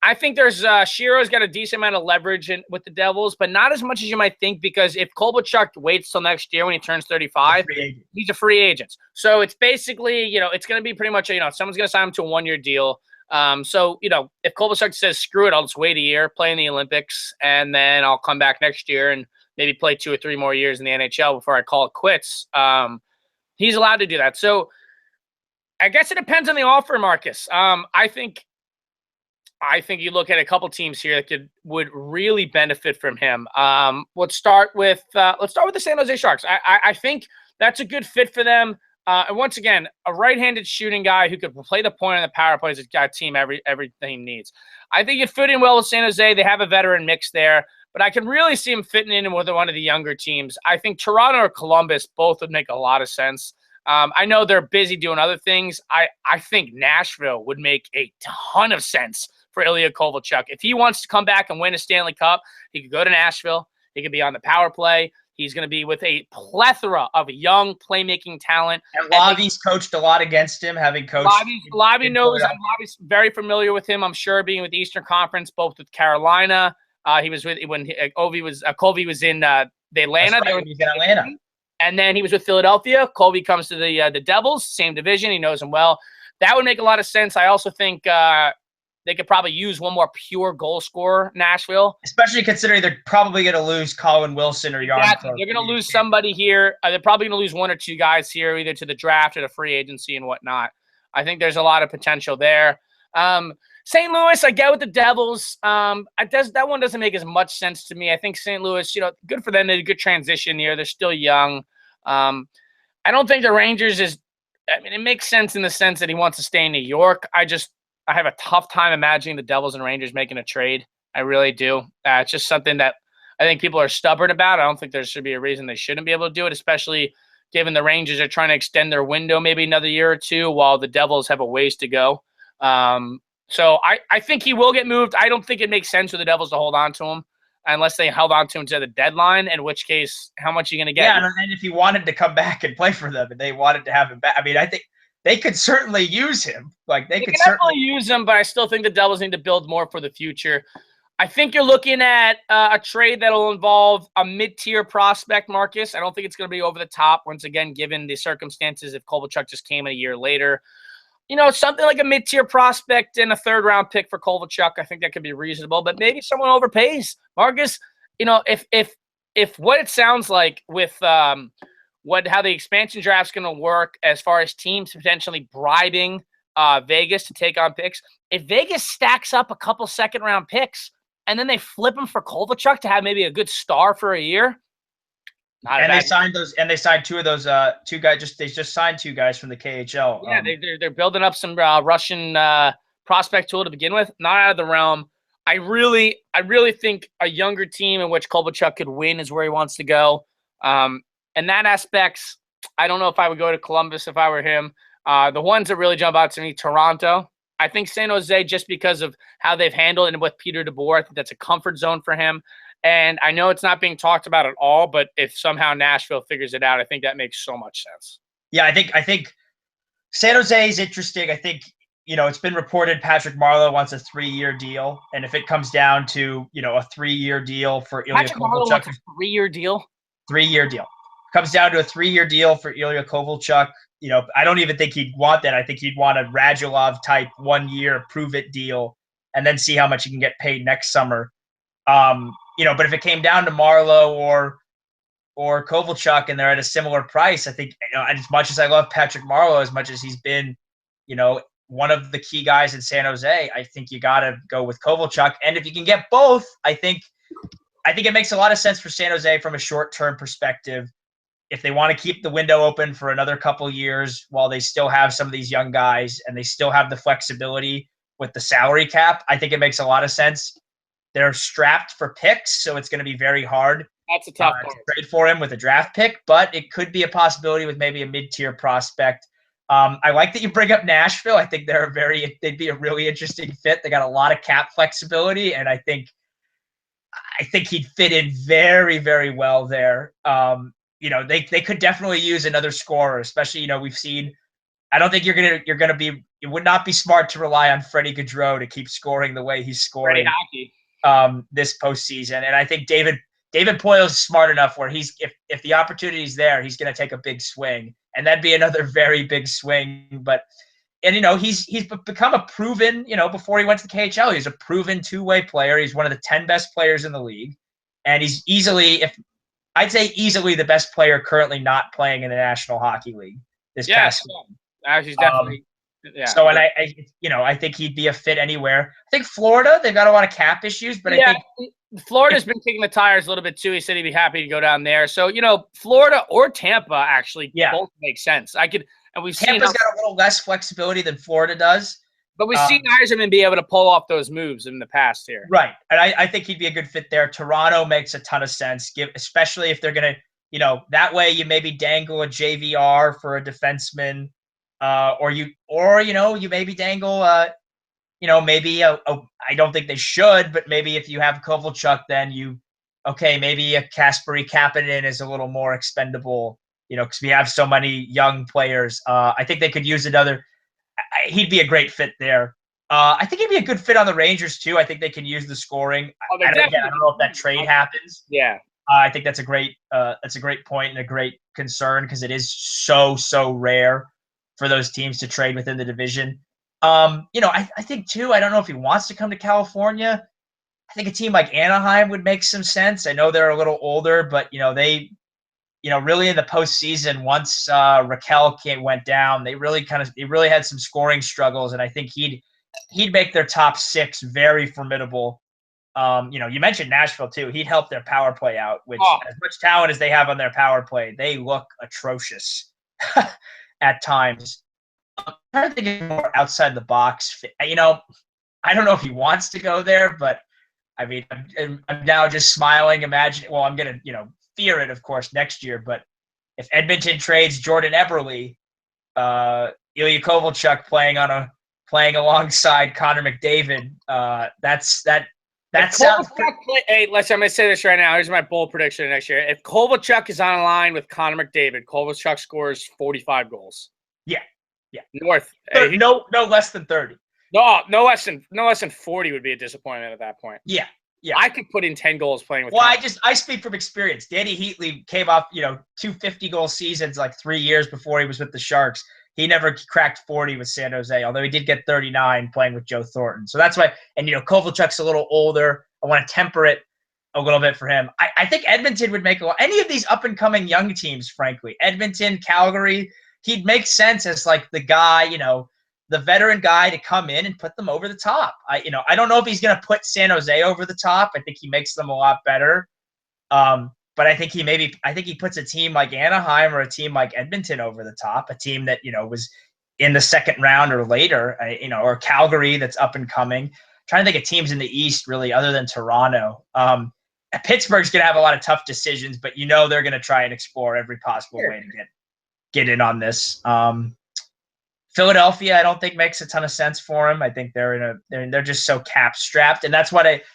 I think there's Shiro's got a decent amount of leverage with the Devils, but not as much as you might think, because if Kovalchuk waits till next year when he turns 35, he's a free agent. So it's basically, it's going to be pretty much, someone's going to sign him to a one-year deal. So, if Kovalchuk says, screw it, I'll just wait a year, play in the Olympics, and then I'll come back next year and maybe play 2 or 3 more years in the NHL before I call it quits. He's allowed to do that. So I guess it depends on the offer, Marcus. I think you look at a couple teams here that would really benefit from him. Let's start with the San Jose Sharks. I think that's a good fit for them. And once again, a right-handed shooting guy who could play the point on the power play has got a team everything needs. I think you'd fit in well with San Jose. They have a veteran mix there, but I can really see him fitting in with one of the younger teams. I think Toronto or Columbus both would make a lot of sense. I know they're busy doing other things. I think Nashville would make a ton of sense for Ilya Kovalchuk. If he wants to come back and win a Stanley Cup, he could go to Nashville. He could be on the power play. He's going to be with a plethora of young playmaking talent. And Lavi's coached a lot against him, having coached. Lavi knows. Lavi's very familiar with him, I'm sure, being with the Eastern Conference, both with Carolina. He was with when Colby was in the Atlanta. Right, he was in Atlanta. And then he was with Philadelphia. Colby comes to the Devils, same division. He knows him well. That would make a lot of sense. I also think they could probably use one more pure goal scorer, Nashville. Especially considering they're probably going to lose Colin Wilson or Yarn. Exactly. They're going to lose somebody here. They're probably going to lose 1 or 2 guys here, either to the draft or the free agency and whatnot. I think there's a lot of potential there. St. Louis, I get with the Devils. That one doesn't make as much sense to me. I think St. Louis, good for them. They did a good transition here. They're still young. I don't think the Rangers it makes sense in the sense that he wants to stay in New York. I have a tough time imagining the Devils and Rangers making a trade. I really do. It's just something that I think people are stubborn about. I don't think there should be a reason they shouldn't be able to do it, especially given the Rangers are trying to extend their window maybe another year or 2 while the Devils have a ways to go. So I think he will get moved. I don't think it makes sense for the Devils to hold on to him unless they held on to him to the deadline, in which case, how much are you going to get? Yeah, and if he wanted to come back and play for them and they wanted to have him back, I think they could certainly use him. They could certainly use him, but I still think the Devils need to build more for the future. I think you're looking at a trade that will involve a mid-tier prospect, Marcus. I don't think it's going to be over the top, once again, given the circumstances if Kovalchuk just came in a year later. Something like a mid-tier prospect and a 3rd-round pick for Kovalchuk, I think that could be reasonable. But maybe someone overpays. Marcus, if what it sounds like with how the expansion draft's going to work as far as teams potentially bribing Vegas to take on picks, if Vegas stacks up a couple 2nd-round picks and then they flip them for Kovalchuk to have maybe a good star for a year, they signed 2 of those 2 guys. They just signed 2 guys from the KHL. Yeah, they're building up some Russian prospect tool to begin with. Not out of the realm. I really think a younger team in which Kovalchuk could win is where he wants to go. And that aspects, I don't know if I would go to Columbus if I were him. The ones that really jump out to me, Toronto. I think San Jose, just because of how they've handled it with Peter DeBoer, I think that's a comfort zone for him. And I know it's not being talked about at all, but if somehow Nashville figures it out, I think that makes so much sense. Yeah, I think San Jose is interesting. I think, it's been reported Patrick Marleau wants a 3-year deal. And if it comes down to, a 3-year deal for Ilya Patrick Marleau wants a 3-year deal? 3-year deal. Comes down to a 3-year deal for Ilya Kovalchuk. I don't even think he'd want that. I think he'd want a Radulov type 1-year prove it deal and then see how much he can get paid next summer. But if it came down to Marleau or Kovalchuk and they're at a similar price, I think, as much as I love Patrick Marleau, as much as he's been, one of the key guys in San Jose, I think you got to go with Kovalchuk. And if you can get both, I think it makes a lot of sense for San Jose from a short-term perspective. if they want to keep the window open for another couple years while they still have some of these young guys and they still have the flexibility with the salary cap, I think it makes a lot of sense. They're strapped for picks, so it's going to be very hard That's a tough part. to trade for him with a draft pick, but it could be a possibility with maybe a mid-tier prospect. I like that you bring up Nashville. I think they'd be a really interesting fit. They got a lot of cap flexibility, and I think he'd fit in very, very well there. They could definitely use another scorer, especially, we've seen. I don't think it would not be smart to rely on Freddie Gaudreau to keep scoring the way he's scoring this postseason. And I think David Poile is smart enough where if the opportunity's there, he's going to take a big swing, and that'd be another very big swing. But he's become a proven, before he went to the KHL, he's a proven two-way player. He's one of the 10 best players in the league, and he's easily the best player currently not playing in the National Hockey League this past season. He's definitely. Yeah. So, and I think he'd be a fit anywhere. I think Florida, they've got a lot of cap issues, but I think Florida's been kicking the tires a little bit too. He said he'd be happy to go down there. So, Florida or Tampa actually both make sense. Tampa's got a little less flexibility than Florida does. But we've seen Yzerman be able to pull off those moves in the past here. Right. And I think he'd be a good fit there. Toronto makes a ton of sense, especially if they're going to, that way you maybe dangle a JVR for a defenseman. Or you maybe dangle, I don't think they should, but maybe if you have Kovalchuk, then maybe a Kasperi Kapanen is a little more expendable, because we have so many young players. I think they could use another. He'd be a great fit there. I think he'd be a good fit on the Rangers too. I think they can use the scoring. I don't know if that trade happens. Yeah. I think that's a great point and a great concern because it is so rare for those teams to trade within the division. I think too, I don't know if he wants to come to California. I think a team like Anaheim would make some sense. I know they're a little older, but they really in the postseason, once Raquel went down, they really had some scoring struggles, and I think he'd make their top six very formidable. You mentioned Nashville too. He'd help their power play out, which as much talent as they have on their power play, they look atrocious at times. I'm trying to think of more outside the box. I don't know if he wants to go there, but I mean, I'm now just smiling, imagining. Well, I'm gonna, fear it, of course, next year. But if Edmonton trades Jordan Eberle, Ilya Kovalchuk playing alongside Connor McDavid, that sounds. Hey, I'm gonna say this right now. Here's my bold prediction next year. If Kovalchuk is on a line with Connor McDavid, Kovalchuk scores 45 goals. Yeah. North. No less than 30. No less than 40 would be a disappointment at that point. Yeah. I could put in 10 goals playing with. Well, I speak from experience. Danny Heatley came off, 2 50-goal seasons like 3 years before he was with the Sharks. He never cracked 40 with San Jose, although he did get 39 playing with Joe Thornton. So that's why, and Kovalchuk's a little older. I want to temper it a little bit for him. I think Edmonton would make any of these up-and-coming young teams, frankly. Edmonton, Calgary, he'd make sense as like the guy, the veteran guy to come in and put them over the top. I don't know if he's going to put San Jose over the top. I think he makes them a lot better. But I think he puts a team like Anaheim or a team like Edmonton over the top, a team that, was in the second round or later, or Calgary that's up and coming. I'm trying to think of teams in the East really other than Toronto. Pittsburgh's going to have a lot of tough decisions, but they're going to try and explore every possible way to get in on this. Philadelphia, I don't think makes a ton of sense for him. I think they're just so cap strapped, and that's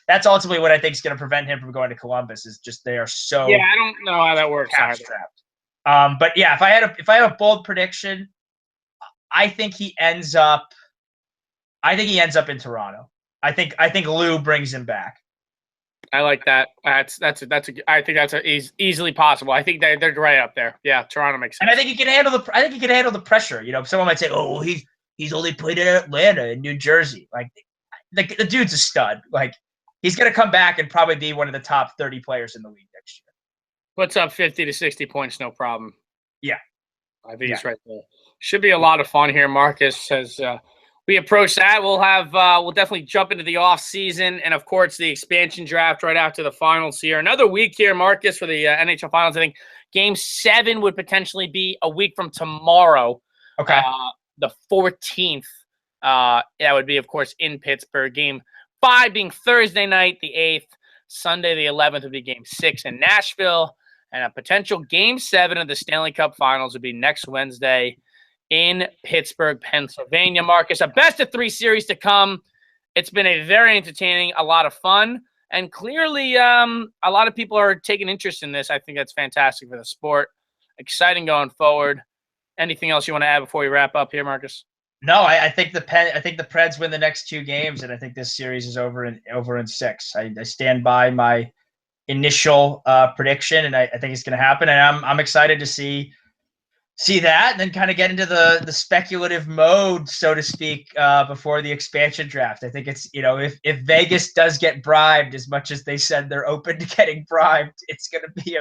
that's ultimately what I think is going to prevent him from going to Columbus. Is just they are so I don't know how that works cap strapped. But yeah, if I have a bold prediction, I think he ends up in Toronto. I think Lou brings him back. I like that. I think that's easily possible. I think they're right up there. Yeah, Toronto makes sense. And I think he can handle the pressure. Someone might say, "Oh, he's only played in Atlanta and New Jersey." Like the dude's a stud. Like he's gonna come back and probably be one of the top 30 players in the league next year. Puts up 50 to 60 points, no problem. Yeah, I think he's right there. Should be a lot of fun here. Marcus says, we approach that, we'll definitely jump into the off season and of course the expansion draft right after the finals here. Another week here, Marcus, for the NHL finals. I think Game 7 would potentially be a week from tomorrow. Okay. The 14th. That would be, of course, in Pittsburgh. Game 5 being Thursday night, the 8th. Sunday, the 11th, would be Game 6 in Nashville. And a potential Game 7 of the Stanley Cup Finals would be next Wednesday in Pittsburgh, Pennsylvania. Marcus, a best-of-3 series to come. It's been a very entertaining, a lot of fun. And clearly, a lot of people are taking interest in this. I think that's fantastic for the sport. Exciting going forward. Anything else you want to add before we wrap up here, Marcus? No, I think the Preds win the next 2 games, and I think this series is over in 6. I stand by my initial prediction, and I think it's going to happen. And I'm excited to see that, and then kind of get into the speculative mode, so to speak, before the expansion draft. I think it's, if Vegas does get bribed as much as they said they're open to getting bribed, it's going to be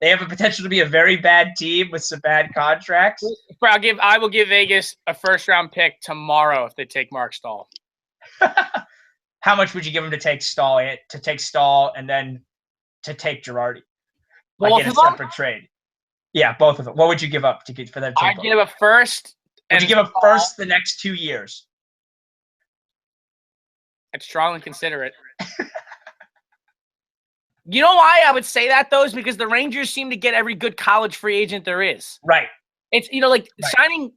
they have a potential to be a very bad team with some bad contracts. I will give Vegas a first-round pick tomorrow if they take Mark Stahl. How much would you give them to take Stahl and then to take Girardi? Like in a separate trade. Yeah, both of them. What would you give up for them? I'd give a first. Would you give up first the next 2 years? I'd strongly consider it. You know why I would say that, though, is because the Rangers seem to get every good college free agent there is. Right. It's, signing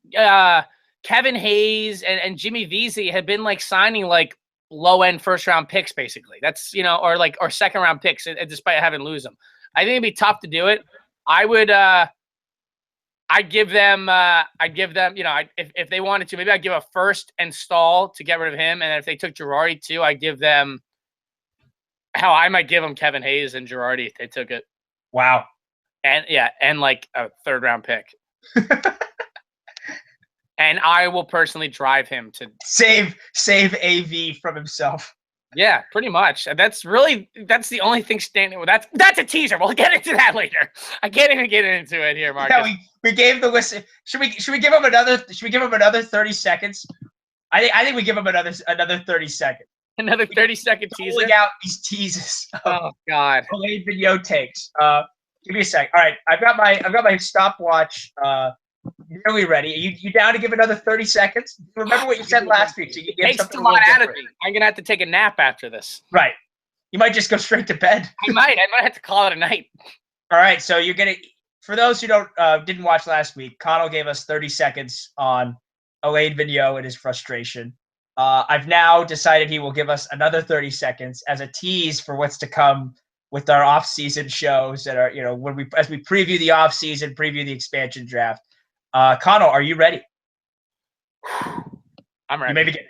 Kevin Hayes and Jimmy Vesey had been like signing like low-end first-round picks, basically. That's, or second-round picks, despite having lose them. I think it'd be tough to do it. I would I'd give them, if they wanted to, maybe I'd give a first and Stahl to get rid of him. And if they took Girardi too, I'd give them, I might give them Kevin Hayes and Girardi if they took it. Wow. And like a 3rd round pick. And I will personally drive him to save AV from himself. Yeah, pretty much. That's the only thing standing with that's a teaser. We'll get into that later. I can't even get into it here, Marcus. Yeah, we gave the list. Should we give him another 30 seconds? I think we give him another 30 seconds. Another 30-second teaser. Pulling out these teases. Oh God. Delayed video takes. Give me a sec. All right, I've got my stopwatch nearly ready. You down to give another 30 seconds? Remember what you said last week. So you give takes a lot out of me. I'm gonna have to take a nap after this. Right. You might just go straight to bed. I might have to call it a night. All right. So you're gonna. For those who didn't watch last week, Conall gave us 30 seconds on Alain Vigneault and his frustration. I've now decided he will give us another 30 seconds as a tease for what's to come with our off-season shows that are, as we preview the off-season, preview the expansion draft. Conall, are you ready? I'm ready. You may begin.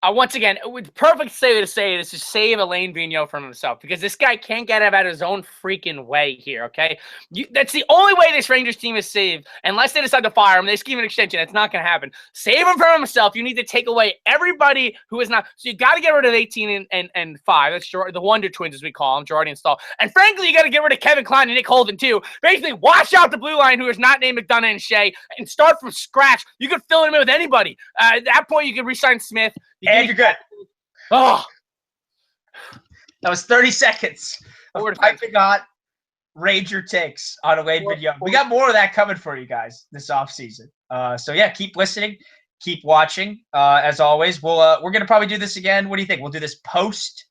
Once again, it would perfect way to say it is to save Alain Vigneault from himself, because this guy can't get out of his own freaking way here, okay? That's the only way this Rangers team is saved, unless they decide to fire him. They just give him an extension. That's not going to happen. Save him from himself. You need to take away everybody who is not. So you got to get rid of 18 and 5. That's the Wonder Twins, as we call them, Girardi and Stahl. And frankly, you got to get rid of Kevin Klein and Nick Holden, too. Basically, wash out the blue line, who is not named McDonough and Shea, and start from scratch. You could fill him in with anybody. At that point, you could re-sign Smith. And you're good. Oh, that was 30 seconds. I forgot Ranger takes on Alain Vigneault. We got more of that coming for you guys this offseason. So yeah, keep listening, keep watching. As always, we're gonna probably do this again. What do you think? We'll do this post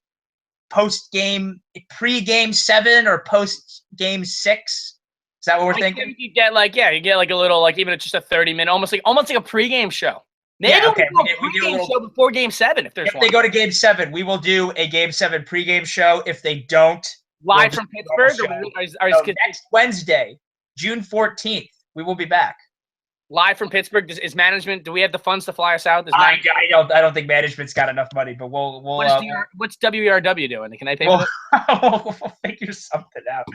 game, pre-game 7 or post game 6. Is that what we're thinking? You get like a little, like even just a 30-minute, almost like a pregame show. Maybe okay. We do a pregame show before Game 7 if there's one. If they go to Game 7, we will do a Game 7 pregame show. If they don't, live from Pittsburgh. Next Wednesday, June 14th, we will be back. Live from Pittsburgh. Is management? Do we have the funds to fly us out? I don't think management's got enough money, but we'll. What's WERW doing? Can I pay for it? We'll figure something out.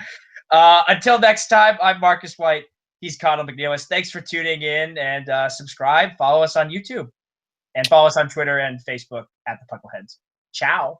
Until next time, I'm Marcus White. He's Conall McNeilis. Thanks for tuning in, and subscribe. Follow us on YouTube, and follow us on Twitter and Facebook at the Puckleheads. Ciao.